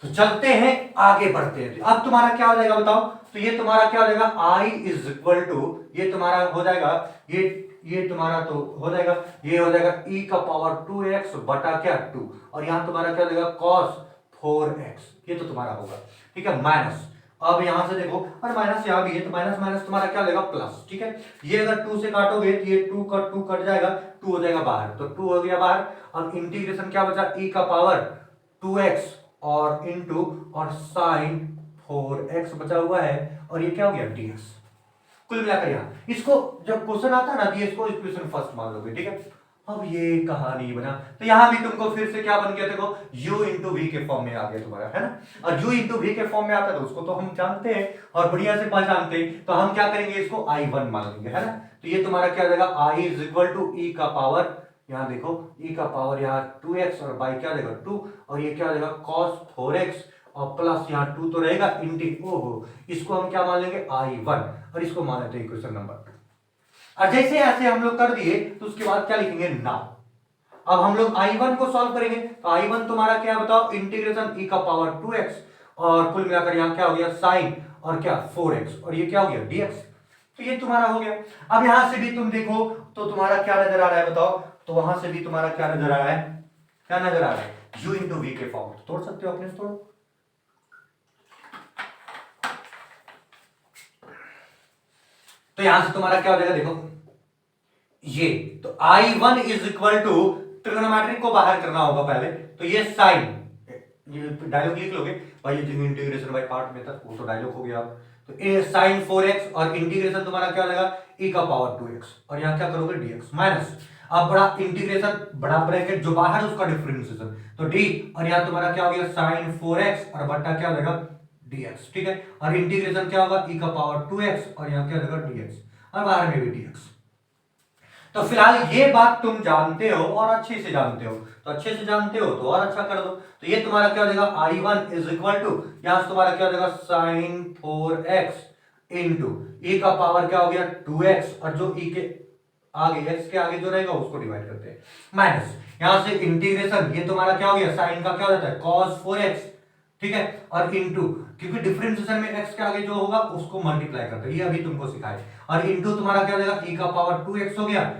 तो चलते हैं आगे बढ़ते हैं। अब तुम्हारा क्या हो जाएगा बताओ, तो ये तुम्हारा क्या हो जाएगा, i इज इक्वल टू, ये तुम्हारा हो जाएगा, ये तुम्हारा तो हो जाएगा, ये हो जाएगा e का पावर 2x बटा क्या 2, और यहां तुम्हारा क्या हो जाएगा cos 4x, ये तो तुम्हारा होगा, ठीक है, माइनस। अब यहां से देखो, और माइनस यहां भी है, तो माइनस माइनस तुम्हारा क्या लेगा प्लस, ठीक है। ये अगर 2 से काटोगे तो ये 2 का 2 कट जाएगा, 2 हो जाएगा बाहर, तो 2 हो गया बाहर। अब इंटीग्रेशन क्या बचा, e का पावर 2x और इनटू और साइन 4x बचा हुआ है और ये क्या हो गया dx। कुल मिलाकर यहाँ इसको जब क्वेश्चन आता है ना तो इसको इक्वेशन फर्स्ट मान लोगे, ठीक है। अब ये कहानी बना तो यहां भी तुमको फिर से क्या बन गया, देखो u इंटू वी के फॉर्म में आ गया तुम्हारा, है ना। और u इंटू वी के फॉर्म में आता है तो उसको तो हम जानते हैं और बढ़िया से पहचानते हैं, तो हम क्या करेंगे इसको i1 मान लेंगे, है ना। तो ये तुम्हारा क्या हो जाएगा i is equal to e का पावर, यहाँ देखो e का पावर यहाँ 2x और बाई क्या देगा 2 और ये क्या हो जाएगा cos 4x और प्लस यहाँ 2 तो रहेगा इंटीग्रेट, ओहो इसको हम क्या मान लेंगे i1 और इसको मान लेते हैं इक्वेशन नंबर 2। और जैसे ऐसे हम लोग कर दिए तो उसके बाद क्या लिखेंगे नाउ। अब हम लोग i1 को सॉल्व करेंगे तो i1 तुम्हारा क्या बताओ इंटीग्रेशन e का पावर 2x और कुल मिलाकर यहाँ क्या हो गया साइन और क्या 4x और ये क्या हो गया dx। तो ये तुम्हारा हो गया। अब यहां से भी तुम देखो तो तुम्हारा क्या नजर आ रहा है बताओ, तो वहां से भी तुम्हारा क्या नजर आ रहा है, क्या नजर आ रहा है u इंटू वी के फॉर्म, तोड़ सकते हो अपने से तोड़ो। तो यहां से तुम्हारा क्या हो जाएगा देखो ये, तो i1 is equal to trigonometric को बाहर करना होगा पहले, तो ये साइन, ये डायलॉग लिख लोगे भाई, ये इंटीग्रेशन बाय पार्ट में था वो तो डायलॉग हो गया। तो ए साइन 4x और इंटीग्रेशन तुम्हारा क्या हो जाएगा e का पावर 2x और यहां क्या करोगे dx माइनस, अब बड़ा इंटीग्रेशन बड़ा ब्रैकेट जो बाहर उसका डिफरेंशिएशन तो d और यहां तुम्हारा क्या हो गया साइन 4x और बट्टा क्या हो जाएगा dx, ठीक है। और इंटीग्रेशन क्या होगा e का पावर 2x और यहां क्या हो जाएगा dx और बाहर में भी dx। तो फिलहाल ये बात तुम जानते हो और अच्छे से जानते हो, तो अच्छे से जानते हो तो और अच्छा कर दो। तो ये तुम्हारा क्या हो जाएगा i1 इज इक्वल टू, यहां से तुम्हारा क्या हो जाएगा साइन 4x इंटू e का पावर क्या हो गया 2x और जो e के आगे x के आगे जो रहेगा उसको डिवाइड करते हैं माइनस, यहां से इंटीग्रेशन ये तुम्हारा क्या हो गया साइन का क्या हो जाता है cos 4x, ठीक है, और इंटू क्योंकि डिफरेंशिएशन में x के आगे जो होगा उसको मल्टीप्लाई करते हैं, ये अभी तुमको सिखाए, और इंटू तुम्हारा क्या हो जाएगा e का पावर 2x हो गया,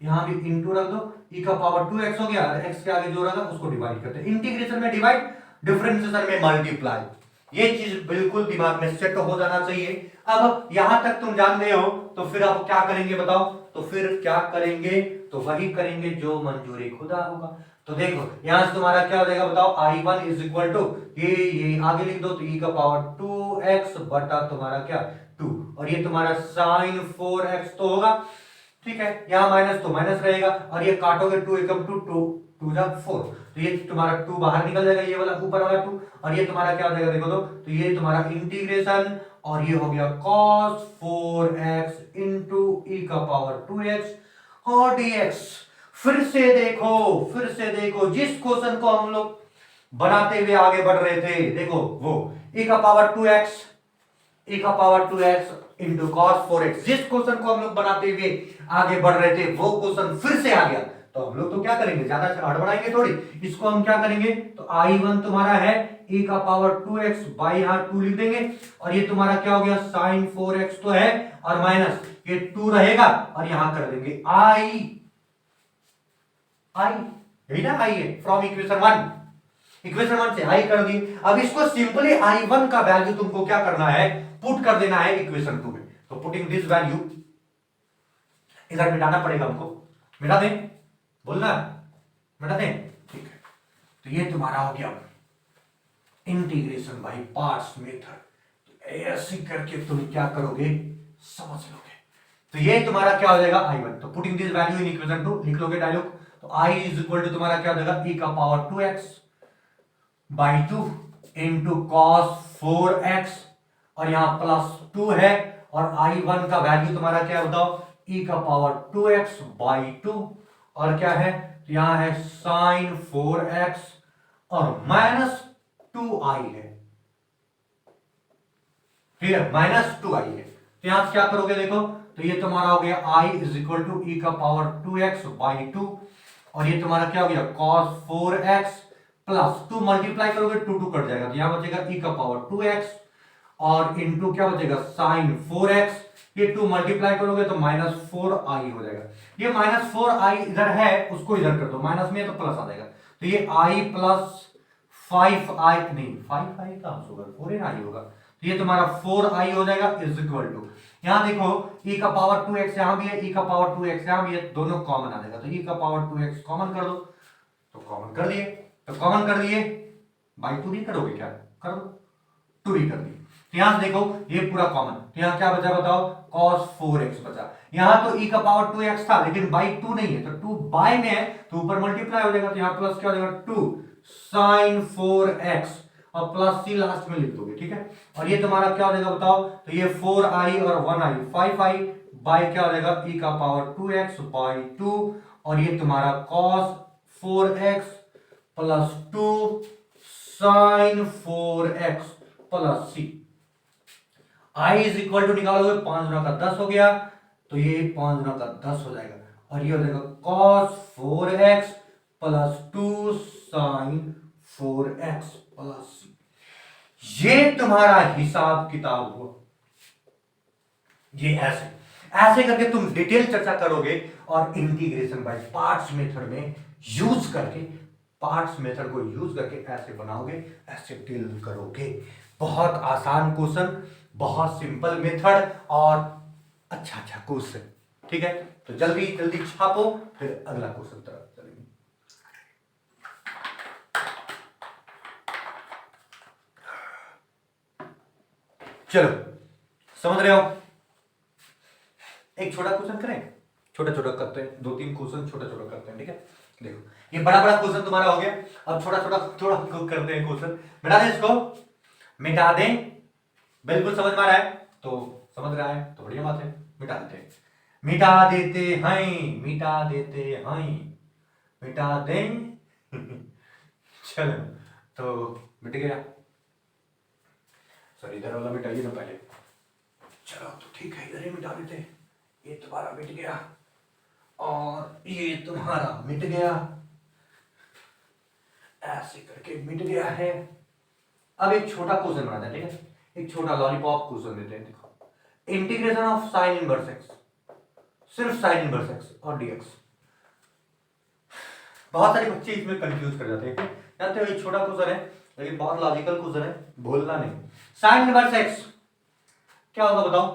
यहां भी इंटू रख दो e का पावर 2x हो गया और x के आगे जो रहेगा उसको डिवाइड करते हैं, इंटीग्रेशन में डिवाइड डिफरेंशिएशन में मल्टीप्लाई, ये चीज बिल्कुल दिमाग में सेट हो जाना चाहिए। अब यहां तक तुम जान गए हो तो फिर अब क्या करेंगे बताओ, तो फिर क्या करेंगे, तो वही करेंगे जो मंजूरी खुदा होगा। तो देखो यहां से तुम्हारा क्या हो जाएगा बताओ i1 इज इक्वल टू ये आगे लिख दो तो e का पावर 2x बटा तुम्हारा क्या 2 और ये तुम्हारा साइन 4x तो होगा, ठीक है, यहां माइनस तो माइनस रहेगा और ये काटोगे 2 एकम 2 2 जा 4 तो ये तुम्हारा 2 बाहर निकल जाएगा, ये वाला ऊपर वाला 2 और ये तुम्हारा क्या हो जाएगा देखो तो ये तुम्हारा इंटीग्रेशन और ये हो गया cos 4x इंटू e का पावर 2x और dx। फिर से देखो जिस क्वेश्चन को हम लोग बनाते हुए आगे बढ़ रहे थे, देखो वो e का power 2x into cos 4x, जिस क्वेश्चन को हम लोग बनाते हुए आगे बढ़ रहे थे वो क्वेश्चन फिर से आ गया, तो हम लोग तो क्या करेंगे ज्यादा हड़बड़ाएंगे थोड़ी, इसको हम क्या करेंगे तो i1 तुम्हारा है e का पावर 2x बाई यहां 2 लिख देंगे और ये तुम्हारा क्या हो गया साइन 4x तो है और माइनस ये 2 रहेगा और यहां कर देंगे i यही ना i है फ्रॉम इक्वेशन 1 से i कर दिए। अब इसको सिंपली i1 का वैल्यू तुमको क्या करना है पुट कर देना है इक्वेशन 2 में, तो पुटिंग दिस वैल्यू इधर मिटाना पड़ेगा हमको, मिटा दें, बोलना मिटा दें, ठीक है। तो ये तुम्हारा हो गया इंटीग्रेशन बाय पार्ट्स मेथड, तो ऐसे करके तुम क्या करोगे समझ लोगे। तो ये तुम्हारा क्या हो जाएगा i1, तो putting this value in equation 2 लिख लोगे डायलॉग, तो i इज इक्वल टू तुम्हारा क्या हो जाएगा e का power 2x by 2 into cos 4x और यहां प्लस 2 है और i1 का वैल्यू तुम्हारा क्या है बताओ e का पावर 2x बाई 2 और क्या है तो यहां है साइन 4x और माइनस 2i है, ठीक है, माइनस 2i है। तो यहां से क्या करोगे देखो तो ये तुम्हारा हो गया i is equal to e का पावर 2x बाई 2 और ये तुम्हारा क्या हो गया cos 4x प्लस 2 मल्टीप्लाई करोगे 2 2 कट जाएगा तो यहां बचेगा e का पावर 2x और इंटू क्या बचेगा साइन 4x, ये 2 मल्टीप्लाई करोगे तो माइनस 4i हो जाएगा, ये माइनस 4i इधर है उसको इधर कर दो माइनस में तो प्लस आ जाएगा, तो ये i प्लस 5i नहीं 5i का होगा 4i होगा, तो ये तुम्हारा 4i हो जाएगा इज इक्वल टू, यहां देखो e का पावर 2x यहां भी है e का पावर 2x यहां भी है, दोनों कॉमन आ जाएगा तो e का पावर 2x कॉमन कर दो, तो कॉमन कर दिए, तो कॉमन कर दिए बाई 2 भी करोगे क्या कर दो 2 भी कर दिए, तो यहां से देखो ये पूरा कॉमन, तो यहां क्या बचा बताओ, cos 4x बचा। यहां तो e का पावर 2x था लेकिन बाई 2 नहीं है, तो 2 बाय में है तो ऊपर मल्टीप्लाई हो जाएगा, तो यहां प्लस क्या हो जाएगा 2 sin 4x और प्लस c लास्ट में लिख दोगे, ठीक है। और ये तुम्हारा क्या हो जाएगा बताओ, तो ये 4i और 1i 5i बाय क्या हो जाएगा e का पावर 2x बाई 2, और ये तुम्हारा cos 4x plus 2 sin 4x plus c। i is equal to निकालोगे 5 गुना का 10 हो गया, तो ये 5 गुना का 10 हो जाएगा, और ये हो जाएगा cos 4x plus 2 sin 4x plus c। ये तुम्हारा हिसाब किताब हुआ। ये ऐसे ऐसे करके तुम डिटेल चर्चा करोगे और इंटीग्रेशन बाय पार्ट्स मेथड में यूज करके, पार्ट्स मेथड को यूज करके ऐसे बनाओगे, ऐसे डील करोगे। बहुत आसान क्वेश्चन, बहुत सिंपल मेथड और अच्छा अच्छा क्वेश्चन, ठीक है। तो जल्दी जल्दी छापो, फिर अगला क्वेश्चन तरफ चलेंगे। चलो समझ रहे हो, एक छोटा क्वेश्चन करें, छोटा छोटा करते हैं, 2-3 क्वेश्चन छोटा छोटा करते हैं, ठीक है। देखो ये बड़ा बड़ा क्वेश्चन तुम्हारा हो गया, अब छोटा छोटा थोड़ा करते हैं क्वेश्चन। मिटा दें इसको, मिटा दें, बिल्कुल समझ में आ रहा है तो समझ रहा है तो बढ़िया बात है, मिटा देते हैं, मिटा देते हैं, मिटा देते हैं, मिटा दें चलो तो मिट गया, सर इधर वाला मिटाइए ना पहले, चलो तो ठीक है इधर ही मिटा देते हैं। ये तुम्हारा मिट गया और ये तुम्हारा मिट गया, ऐसे करके मिट गया है। अब एक छोटा क्वेश्चन बनाते हैं, ठीक है, एक छोटा लॉलीपॉप क्वेश्चन देते हैं। देखो integration of sine inverse x, सिर्फ साइन इनवर्स एक्स और डीएक्स। बहुत सारे बच्चे इसमें कंफ्यूज कर जाते हैं, जानते हो ये छोटा क्वेश्चन है लेकिन बहुत लॉजिकल क्वेश्चन है, भूलना नहीं। साइन इनवर्स एक्स क्या होगा बताओ,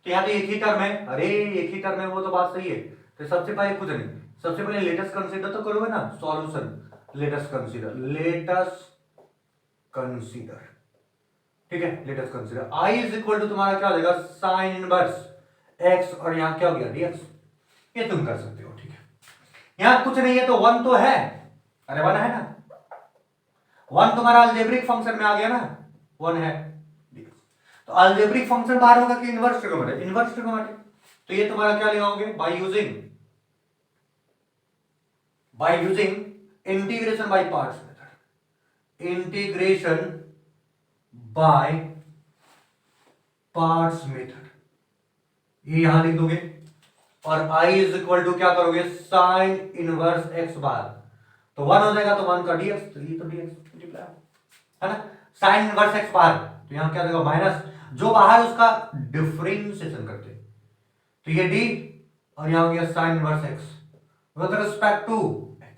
तो यहाँ तो एक ही टर्म है, अरे एक ही टर्म है, वो तो बात सही है। तो सबसे पहले कुछ नहीं, सबसे पहले लेटेस्ट कंसीडर तो करोगे ना, solution let us consider, let us consider, ठीक है, let us consider. I is equal to तुम्हारा क्या हो जाएगा साइन इनवर्स एक्स, और यहाँ क्या हो गया डीएक्स, ये तुम कर सकते हो, ठीक है। यहाँ कुछ नहीं है तो 1 तो है, अरे 1 है ना, 1 तुम्हारा अलजेब्रिक फंक्शन में आ गया ना, 1 है। तो अलजेब्रिक फंक्शन बाहर होगा कि इनवर्स ट्रिग्नोमेट्रिक, इनवर्स ट्रिग्नोमेट्रिक, तो ये तुम्हारा क्या लगाओगे, bye using integration by parts method, integration by parts method, ये यहां लिख दोगे, और i इज इक्वल टू क्या करोगे साइन इनवर्स x बार, तो 1 हो जाएगा, तो 1 का dx, तो ये तो dx मल्टीप्लाई है ना, साइन इनवर्स x बार, तो यहां क्या देगा माइनस, जो बाहर उसका डिफरेंशिएशन करते हैं, तो ये d और यहां हो गया sine inverse x with respect to x,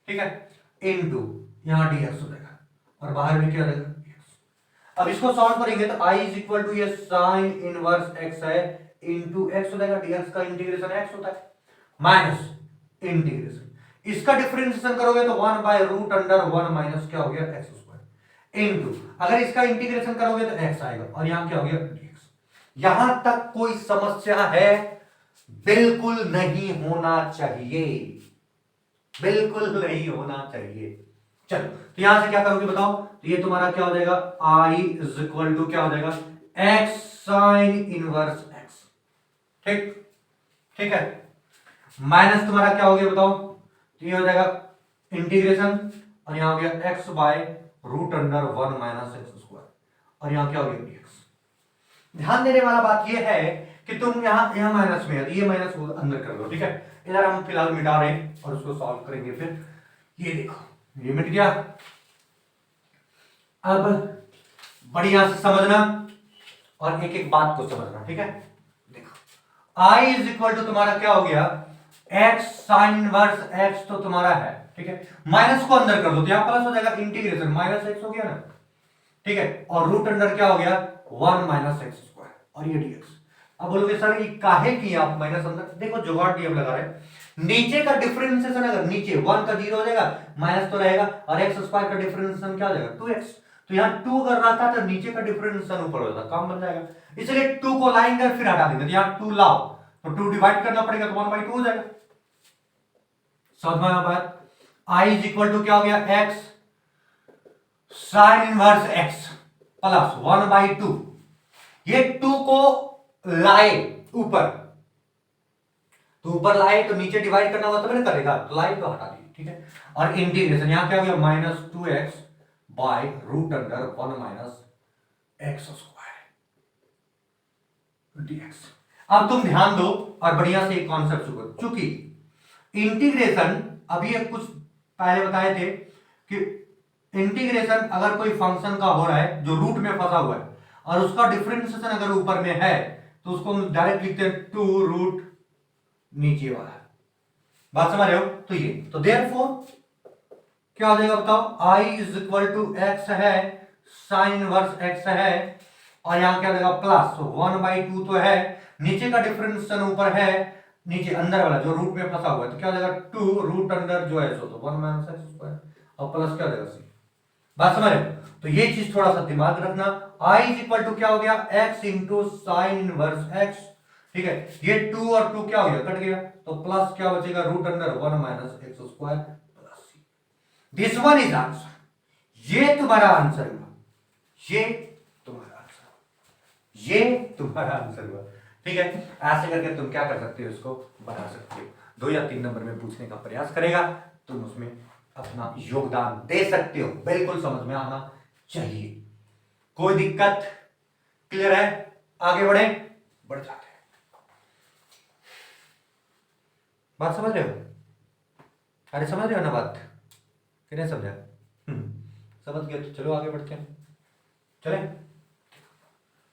ठीक है, इनटू यहां dx हो जाएगा, और बाहर भी क्या रहेगा dx। अब इसको सॉल्व करेंगे तो i इज इक्वल टू ये साइन इनवर्स x है इनटू x हो जाएगा, dx का इंटीग्रेशन x होता है, माइनस इंटीग्रेशन, इसका डिफरेंशिएशन करोगे तो 1 बाय रूट अंडर 1 माइनस क्या हो गया x स्क्वायर, इनटू अगर इसका इंटीग्रेशन करोगे तो x आएगा, और यहां क्या हो गया dx। यहां तक कोई समस्या है, बिल्कुल नहीं होना चाहिए, बिल्कुल नहीं होना चाहिए। चलो तो यहां से क्या करोगे बताओ, तो ये तुम्हारा क्या हो जाएगा i इज इक्वल टू क्या हो जाएगा x साइन इनवर्स x, ठीक, ठीक है, माइनस तुम्हारा क्या हो गया बताओ, तो ये हो जाएगा इंटीग्रेशन, और यहां हो गया x by root under 1 minus x square, और यहां क्या हो गया dx। ध्यान देने वाला बात ये है कि तुम यहां माइनस में है, तो ये माइनस को अंदर कर लो, ठीक है। इधर हम फिलहाल मिटा रहे हैं और उसको सॉल्व करेंगे फिर। ये देखो ये मिट गया, अब बढ़िया से समझना और एक एक बात को समझना, ठीक है। देखो i इज इक्वल टू तुम्हारा क्या हो गया x साइन इनवर्स x, तो तुम्हारा है, ठीक है, माइनस को अंदर कर दो तो यहां प्लस हो जाएगा, इंटीग्रेशन माइनस x हो गया ना, ठीक है, और रूट अंडर क्या हो गया 1 माइनस एक्स स्क्वायर, और ये dx। अब बोलोगे सर ये काहे की आप माइनस अंदर, देखो जुगाड़ डीएम लगा रहे हैं, नीचे का डिफरेंशिएशन अगर नीचे 1 का 0 हो जाएगा, माइनस तो रहेगा, और एक्स स्क्वायर का डिफरेंशिएशन क्या हो जाएगा 2x, तो यहाँ 2 अगर रहता तो नीचे का डिफरेंशिएशन ऊपर हो जाता, काम बन जाएगा। इसलिए 2 को लाएंगे फिर हटा देंगे, तो यहाँ 2 लाओ तो 2 डिवाइड करना पड़ेगा तो 1/2 हो जाएगा। समझ में आया बात? I इज इक्वल टू क्या हो गया, x sign inverse x plus 1/2। ये 2 को लाए ऊपर, तो ऊपर लाए तो नीचे डिवाइड करना होगा तो मैंने करेगा, तो लाए तो हटा दिए, ठीक है। और इंटीग्रेशन यहां क्या हो गया, -2x by root under 1 minus x square dx। अब तुम ध्यान दो और बढ़िया से एक कॉन्सेप्ट सुनो, चूंकि इंटीग्रेशन अभी कुछ पहले बताए थे कि इंटीग्रेशन अगर कोई फंक्शन का हो रहा है जो रूट में फंसा हुआ है और उसका डिफरेंशिएशन अगर ऊपर में है तो उसको हम डायरेक्ट लिखते हैं 2 रूट नीचे वाला। बात समझ रहे हो? तो ये तो देयरफॉर क्या हो जाएगा बताओ, I is equal to x है साइन इनवर्स x है और यहां क्या हो जाएगा प्लस 1/2 तो है, नीचे का डिफरेंशिएशन ऊपर है, नीचे अंदर वाला जो रूट में फंसा हुआ है तो क्या हो जाएगा 2 रूट अंडर जो है सो तो 1 माइनस एक्स स्क्वायर और प्लस क्या हो जाएगा c। बात समझ रहे हो? तो ये चीज थोड़ा सा दिमाग रखना, I इज इक्वल टू क्या हो गया x into sine inverse x, ठीक है। ये 2 और 2 क्या हो गया, कट गया, तो प्लस क्या बचेगा root under 1 minus x square plus c। This one is answer, ये तुम्हारा आंसर हुआ, ये तुम्हारा आंसर हुआ, ये तुम्हारा आंसर हुआ, ठीक है। ऐसे करके तुम क्या कर सकते हो, इसको बना सकते हो। 2 या 3 नंबर में पूछने का प्रयास करेगा, तुम उसमें अपना योगदान दे सकते हो, बिल्कुल समझ में आना चाहिए। कोई दिक्कत? क्लियर है? आगे बढ़े, बढ़ जाते हैं। बात समझ रहे हो? अरे समझ रहे हो ना बात कि नहीं समझा? समझ गया तो चलो आगे बढ़ते हैं, चले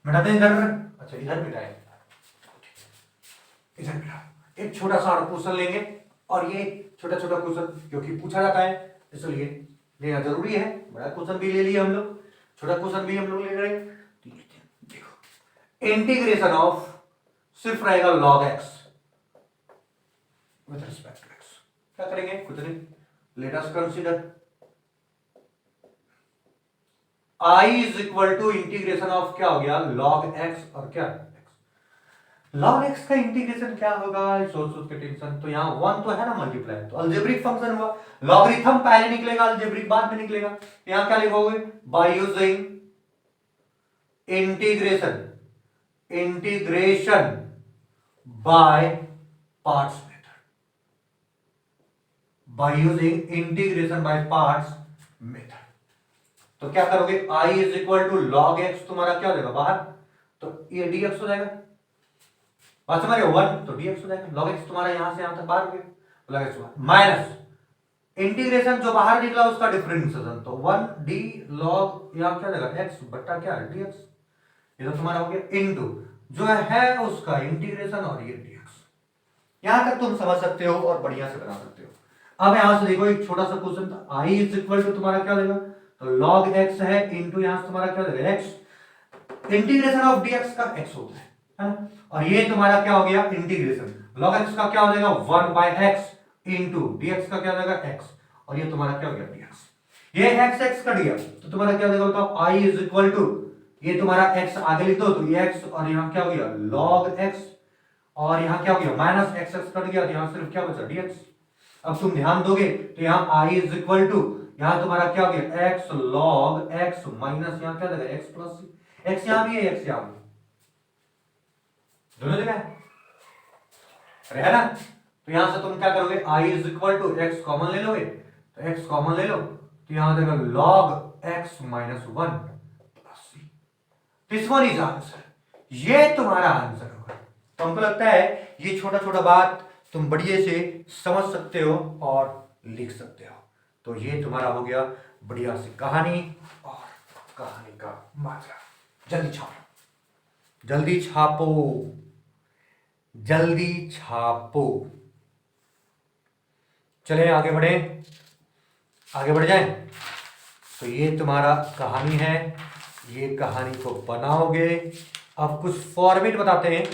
मिटाते हैं इधर। अच्छा इधर मिटाए, इधर मिटा। एक छोटा सा क्वेश्चन लेंगे और ये छोटा छोटा क्वेश्चन क्योंकि पूछा जाता है इसलिए लेना जरूरी है। बड़ा क्वेश्चन भी ले लिए हम लोग, छोटा क्वेश्चन भी हम लोग ले रहे हैं। देखो इंटीग्रेशन ऑफ सिर्फ रहेगा log x with respect to x, क्या करेंगे, कुछ नहीं, let us consider I is equal to integration of क्या हो गया log x और क्या log x का इंटीग्रेशन क्या होगा, सोच के टेंशन। तो यहाँ 1 तो है ना मल्टीप्लाई, तो अल्जेब्रिक फंक्शन हुआ, लॉगरिथम पहले निकलेगा अल्जेब्रिक बाद में निकलेगा। यहाँ क्या लिखोगे, by using integration by parts method, by using integration by parts method. तो क्या करोगे, I is equal to log x तुम्हारा क्या हो जाएगा बाहर, तो ये dx हो जाएगा, बात समझ रहे हो, 1 तो dx हो जाएगा, log x तुम्हारा यहां से यहां तक बाहर हो गया, log x माइनस इंटीग्रेशन जो बाहर निकला उसका डिफरेंशिएशन, तो 1 d log यहां क्या हो जाएगा x बट्टा क्या dx, ये तो तुम्हारा हो गया इनटू जो है उसका इंटीग्रेशन और ये dx। यहां तक तुम समझ सकते हो और बढ़िया से बना सकते हो। अब यहां से देखो एक छोटा सा क्वेश्चन था, I इज इक्वल टू तुम्हारा क्या हो जाएगा, तो log x है इनटू यहां से तुम्हारा क्या हो जाएगा x, इंटीग्रेशन ऑफ dx का x होता है ना, और ये तुम्हारा क्या हो गया इंटीग्रेशन log x का क्या हो जाएगा 1/x इंटू dx का क्या हो जाएगा x, और ये तुम्हारा क्या हो गया dx, ये x का dx, तो तुम्हारा क्या हो जाएगा बताओ, I इज इक्वल टू ये तुम्हारा x आगे लिख दो तो ये x और यहां क्या हो गया log x और यहां क्या हो गया माइनस x कट गया तो यहां सिर्फ क्या बचा dx। अब तुम ध्यान दोगे तो यहां I इज इक्वल टू यहां तुम्हारा क्या हो गया x log x माइनस यहां क्या हो जाएगा x प्लस c, x यहां भी है x यहां भी, दोनों जगह है ना। तो यहां से तुम क्या करोगे, I is equal to x common ले लोगे, तो x कॉमन ले लो तो यहां देगा log x minus 1 plus c। This one is answer, ये तुम्हारा आंसर होगा। तो हमको लगता है ये छोटा छोटा बात तुम बढ़िया से समझ सकते हो और लिख सकते हो। तो ये तुम्हारा हो गया बढ़िया सी कहानी और कहानी का मात्रा। जल्दी छापो, जल्दी छापो, जल्दी छापो। चले आगे बढ़े, आगे बढ़ जाए। तो ये तुम्हारा कहानी है, ये कहानी को बनाओगे। अब कुछ फॉर्मेट बताते हैं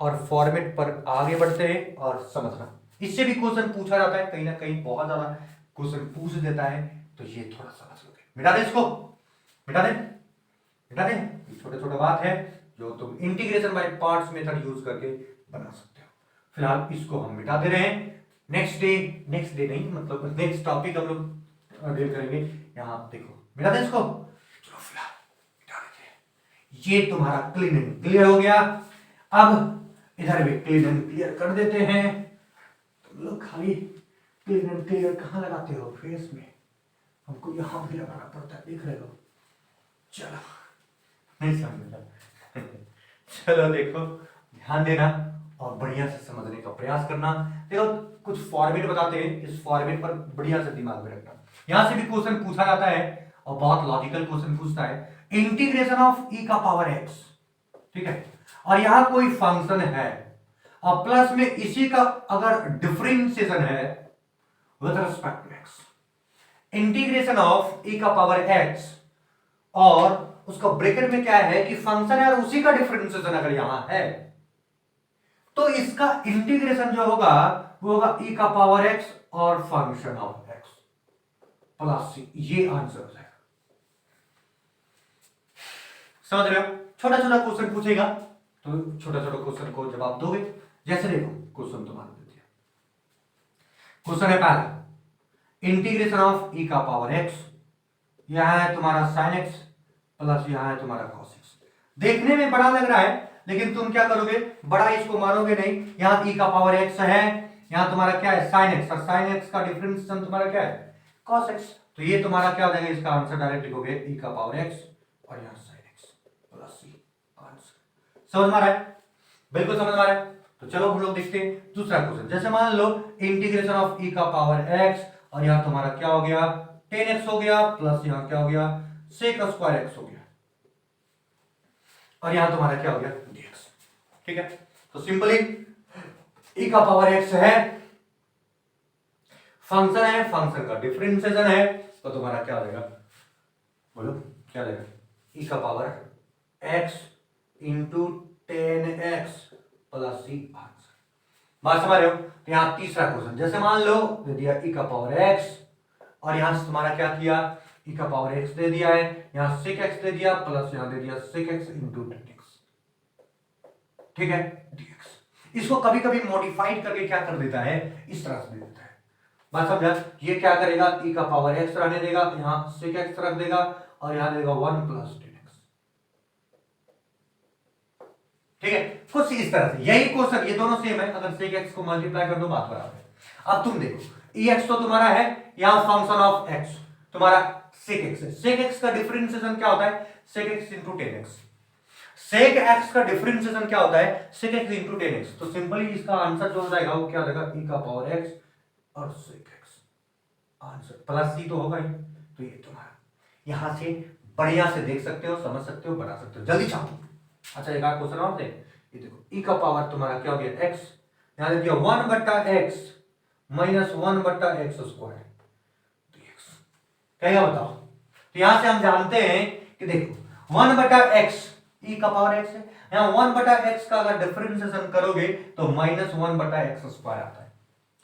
और फॉर्मेट पर आगे बढ़ते हैं और समझना। इससे भी क्वेश्चन पूछा जाता है, कहीं ना कहीं बहुत ज्यादा क्वेश्चन पूछ देता है, तो ये थोड़ा समझ लोगे। मिटा दे इसको, मिटा दें, मिटा दें। छोटा छोटा बात है जो तुम integration by parts method use करके बना सकते हो। फिलहाल इसको हम मिटा दे रहे हैं। नेक्स्ट डे नहीं, मतलब नेक्स्ट टॉपिक हम लोग डील करेंगे। यहां देखो, मिटा दें इसको। चलो फिलहाल मिटा देते हैं। ये तुम्हारा क्लीन एंड क्लियर हो गया। अब इधर भी क्लीन एंड क्लियर कर देते हैं। तुम लोग खाली क्लीन एंड क्लियर कहां लगाते हो? फेस में। हमको यहां भी लगाना पड़ता है, देख रहे हो। चलो नहीं समझ चलो देखो, ध्यान देना और बढ़िया से समझने का प्रयास करना। देखो कुछ फॉर्मेट बताते हैं, इस फॉर्मेट पर बढ़िया से दिमाग में रखना। यहां से भी क्वेश्चन पूछा जाता है और बहुत लॉजिकल क्वेश्चन पूछता है। इंटीग्रेशन ऑफ ई का पावर एक्स, ठीक है, और यहां कोई फंक्शन है और प्लस में इसी का अगर डिफरेंशिएशन है with respect to x, integration of e का पावर एक्स और उसका ब्रैकेट में क्या है कि फंक्शन है और उसी का डिफरेंशिएशन अगर यहां है तो इसका इंटीग्रेशन जो होगा वो होगा ई का पावर एक्स और फंक्शन ऑफ एक्स प्लस सी। ये आंसर हो जाएगा। समझ रहे हो? छोटा छोटा क्वेश्चन पूछेगा तो छोटा छोटा क्वेश्चन को जवाब दोगे। जैसे देखो क्वेश्चन तुम्हारा दे दिया, क्वेश्चन है पहला, इंटीग्रेशन ऑफ ई का पावर एक्स, यहां है तुम्हारा साइन एक्स प्लस यहां है तुम्हारा कॉस एक्स। देखने में बड़ा लग रहा है लेकिन तुम क्या करोगे, बड़ा इसको मानोगे नहीं। यहां ई का पावर एक्स है, यहां तुम्हारा क्या है साइन एक्स, और साइन एक्स का डिफरेंशिएशन तुम्हारा क्या है कॉस एक्स। तो ये तुम्हारा क्या हो जाएगा, इसका आंसर डायरेक्ट लिखोगे ई का पावर एक्स और यहां sign x plus C. Answer समझ में आ रहा है? बिल्कुल समझ में आ रहा है। तो चलो हम लोग देखते हैं दूसरा क्वेश्चन। जैसे मान लो इंटीग्रेशन ऑफ ई का पावर एक्स और यहां तुम्हारा क्या हो गया 10x हो गया प्लस यहां क्या हो गया sec स्क्वायर x हो गया और यहां तुम्हारा क्या हो गया dx। ठीक है, तो सिंपली e का पावर x है, फंक्शन है, फंक्शन का डिफरेंशिएशन है, तो तुम्हारा क्या हो जाएगा, बोलो क्या जाएगा, e का power x into 10x plus C. Answer बात समझ रहे हो? तो यहां तीसरा क्वेश्चन, जैसे मान लो दे दिया e का पावर x और यहां से तुम्हारा क्या किया e का पावर x दे दिया है, यहां sec x दे दिया प्लस यहां दे दिया sec x इंटू 10x, ठीक है dx। इसको कभी कभी मॉडिफाइड करके क्या कर देता है, इस तरह से दे देता है। बात समझा? ये क्या करेगा e का पावर x रहने देगा, यहां sec x रख देगा और यहां देगा 1 प्लस 10x, ठीक है। कुछ इस तरह से यही क्वेश्चन, ये दोनों सेम है, अगर sec x को मल्टीप्लाई कर दो बात बराबर है। अब तुम देखो ex तो तुम्हारा है, यहां फंक्शन ऑफ x तुम्हारा sec x है, sec x का डिफरेंशिएशन क्या होता है sec x into 10x, sec x का डिफरेंशिएशन क्या होता है sec x इंटू 10x। तो सिंपली इसका आंसर जो हो जाएगा वो क्या हो जाएगा e का पावर x और sec x, answer plus c तो होगा ही। तो ये तुम्हारा यहां से बढ़िया से देख सकते हो, समझ सकते हो, बना सकते हो। जल्दी छापो। अच्छा एक क्वेश्चन और दे, ये देखो e का पावर तुम्हारा क्या हो गया x, यहां दे दिया 1 बट्टा x माइनस 1 बट्टा एक्स स्क्वायर dx, क्या बताओ। तो यहां से हम जानते हैं कि देखो 1 बटा x e का पावर x है, यहां 1 बटा x का अगर डिफरेंशिएशन करोगे तो माइनस 1 बटा एक्स स्क्वायर आता है।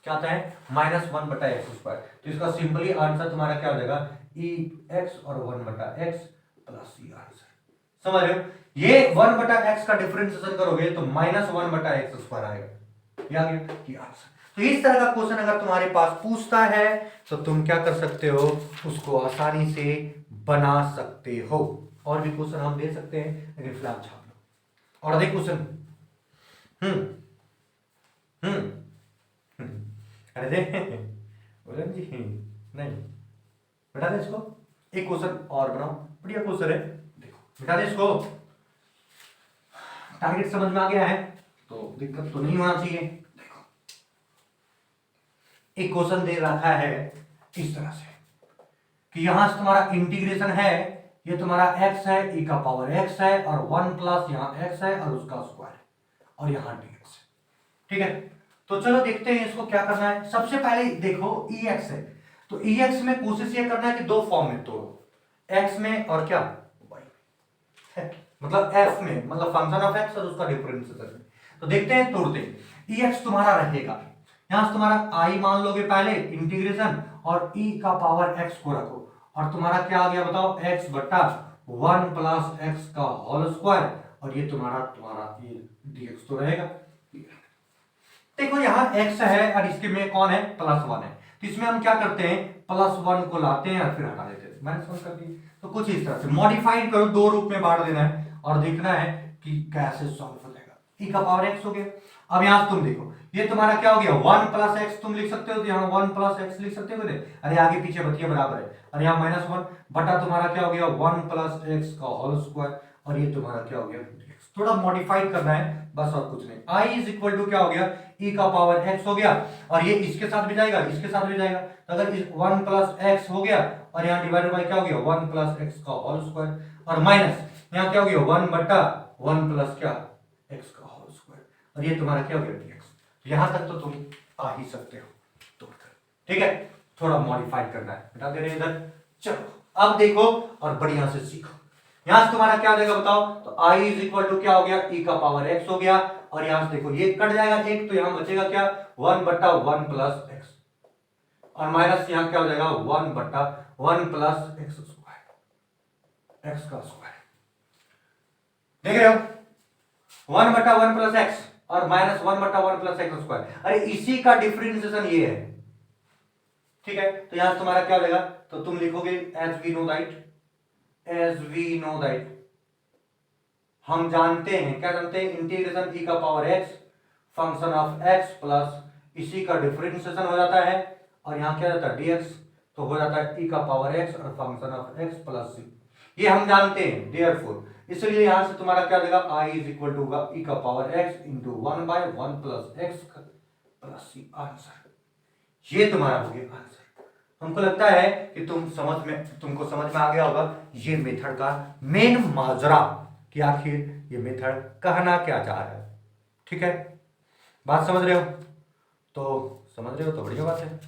क्या आता है माइनस 1 बटा एक्स स्क्वायर। तो इसका सिंपली आंसर तुम्हारा क्या हो जाएगा e x और 1 बटा x प्लस c। आंसर समझ रहे हो? ये 1 बटा x का डिफरेंशिएशन करोगे तो माइनस 1 बटा एक्स स्क्वायर आएगा। ये आ गया ये आंसर। तो इस तरह का क्वेश्चन अगर तुम्हारे पास पूछता है तो तुम क्या कर सकते हो, उसको आसानी से बना सकते हो। और भी क्वेश्चन हम दे सकते हैं लेकिन फिलहाल छाप लो। और अधिक क्वेश्चन अरे दे बोलन जी नहीं, बेटा दे इसको, एक क्वेश्चन और बनाओ, बढ़िया क्वेश्चन है, देखो बेटा दे इसको। टारगेट समझ में आ गया है तो दिक्कत तो नहीं होना चाहिए। एक क्वेश्चन दे रखा है इस तरह से कि यहां से तुम्हारा इंटीग्रेशन है, ये तुम्हारा x है e का पावर x है और 1 प्लस यहां x है और उसका स्क्वायर और यहां dx है, ठीक है। तो चलो देखते हैं इसको क्या करना है। सबसे पहले देखो ex है, तो ex में कोशिश ये करना है कि दो फॉर्म में तोड़ो, x में और क्या y में, मतलब f में, मतलब फंक्शन ऑफ x और उसका डिफरेंशिएशन में। तो देखते हैं तोड़ते हैं। ex तुम्हारा रहेगा, यहां से तुम्हारा i मान लोगे पहले इंटीग्रेशन और e का पावर x को रखो और तुम्हारा क्या आ गया बताओ x बट्टा 1 प्लस एक्स का होल स्क्वायर और ये तुम्हारा ये dx तो रहेगा। देखो यहाँ x है और इसके में कौन है, +1 है, तो इसमें हम क्या करते हैं, +1 को लाते हैं और फिर हटा देते हैं, -1 कर दिए। तो कुछ इस तरह से मॉडिफाइड करो, दो रूप में बांट देना है और देखना है कि कैसे सॉल्व हो जाएगा। e का पावर x हो गया। अब यहाँ तुम देखो ये तुम्हारा क्या हो गया, 1 प्लस एक्स तुम लिख सकते हो, तो यहाँ 1 प्लस एक्स लिख सकते हो कि नहीं, अरे आगे पीछे बतिया बराबर है, और यहाँ -1 बटा तुम्हारा क्या हो गया 1 प्लस एक्स का होल स्क्वायर और ये तुम्हारा क्या हो गया dx। थोड़ा मॉडिफाइड करना है बस और कुछ नहीं। i इज इक्वल टू क्या हो गया, e का पावर x हो गया और ये इसके साथ भी जाएगा, इसके साथ भी जाएगा, तो अगर 1 प्लस एक्स हो गया और यहाँ डिवाइडेड बाय क्या हो गया 1 प्लस एक्स का होल स्क्वायर और माइनस यहाँ क्या हो गया 1 बटा 1 प्लस क्या एक्स का होल स्क्वायर और ये तुम्हारा क्या हो गया dx। यहां तक तो तुम आ ही सकते हो तोड़कर, ठीक है, थोड़ा मॉडिफाई करना है, बता दे रहे इधर। चलो अब देखो और बढ़िया से सीखो, यहां से तुम्हारा क्या हो जाएगा बताओ, तो i इज इक्वल टू क्या हो गया, e का पावर x हो गया और यहां से देखो ये कट जाएगा एक, तो यहां बचेगा क्या 1 बटा 1 प्लस एक्स और माइनस यहां क्या हो जाएगा 1 बटा 1 प्लस एक्स स्क्वायर, एक्स का स्क्वायर, देख रहे हो 1 बटा 1 प्लस एक्स और माइनस 1 बटा 1 प्लस एक्स स्क्वायर, अरे इसी का डिफरेंशिएशन ये है, ठीक है। तो यहां तुम्हारा क्या हो जाएगा, तो तुम लिखोगे एज वी नो दैट, हम जानते हैं, क्या जानते हैं, इंटीग्रेशन e का power x function of x plus इसी का डिफरेंशिएशन हो जाता है और यहां क्या जाता है dx, तो हो जाता है e का पावर x और function of x plus c, ये हम जानते हैं, देयरफॉर इसलिए यहां से तुम्हारा क्या देगा i इज इक्वल टू होगा e का power x into 1 by 1 plus x plus C, answer ये तुम्हारा हो गया आंसर। हमको लगता है कि तुमको समझ में आ गया होगा ये मेथड का मेन माजरा कि आखिर ये मेथड कहना क्या चाह रहा है, ठीक है, बात समझ रहे हो, तो समझ रहे हो तो बढ़िया बात है,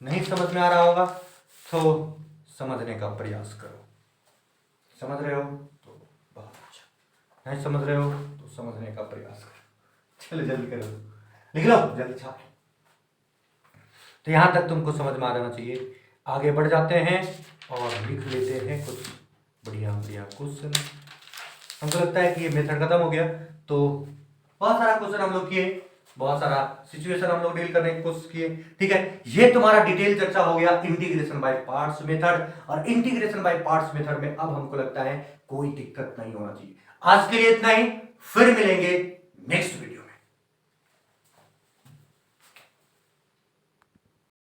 नहीं समझ में आ रहा होगा तो समझने का प्रयास करो, समझ रहे हो तो बहुत अच्छा, नहीं समझ रहे हो तो समझने का प्रयास करो, चलो जल्दी करो, लिख लो जल्दी छाप। तो यहां तक तुमको समझ में आ जाना चाहिए, आगे बढ़ जाते हैं और लिख लेते हैं कुछ बढ़िया बढ़िया क्वेश्चन। हमको लगता है कि ये मेथड खत्म हो गया, तो बहुत सारा क्वेश्चन हम लोग किए, बहुत सारा सिचुएशन हम लोग डील करने की कोशिश किए, ठीक है। ये तुम्हारा डिटेल चर्चा हो गया इंटीग्रेशन बाय पार्ट्स मेथड, और इंटीग्रेशन बाय पार्ट्स मेथड में अब हमको लगता है कोई दिक्कत नहीं होना चाहिए। आज के लिए इतना ही, फिर मिलेंगे नेक्स्ट वीडियो।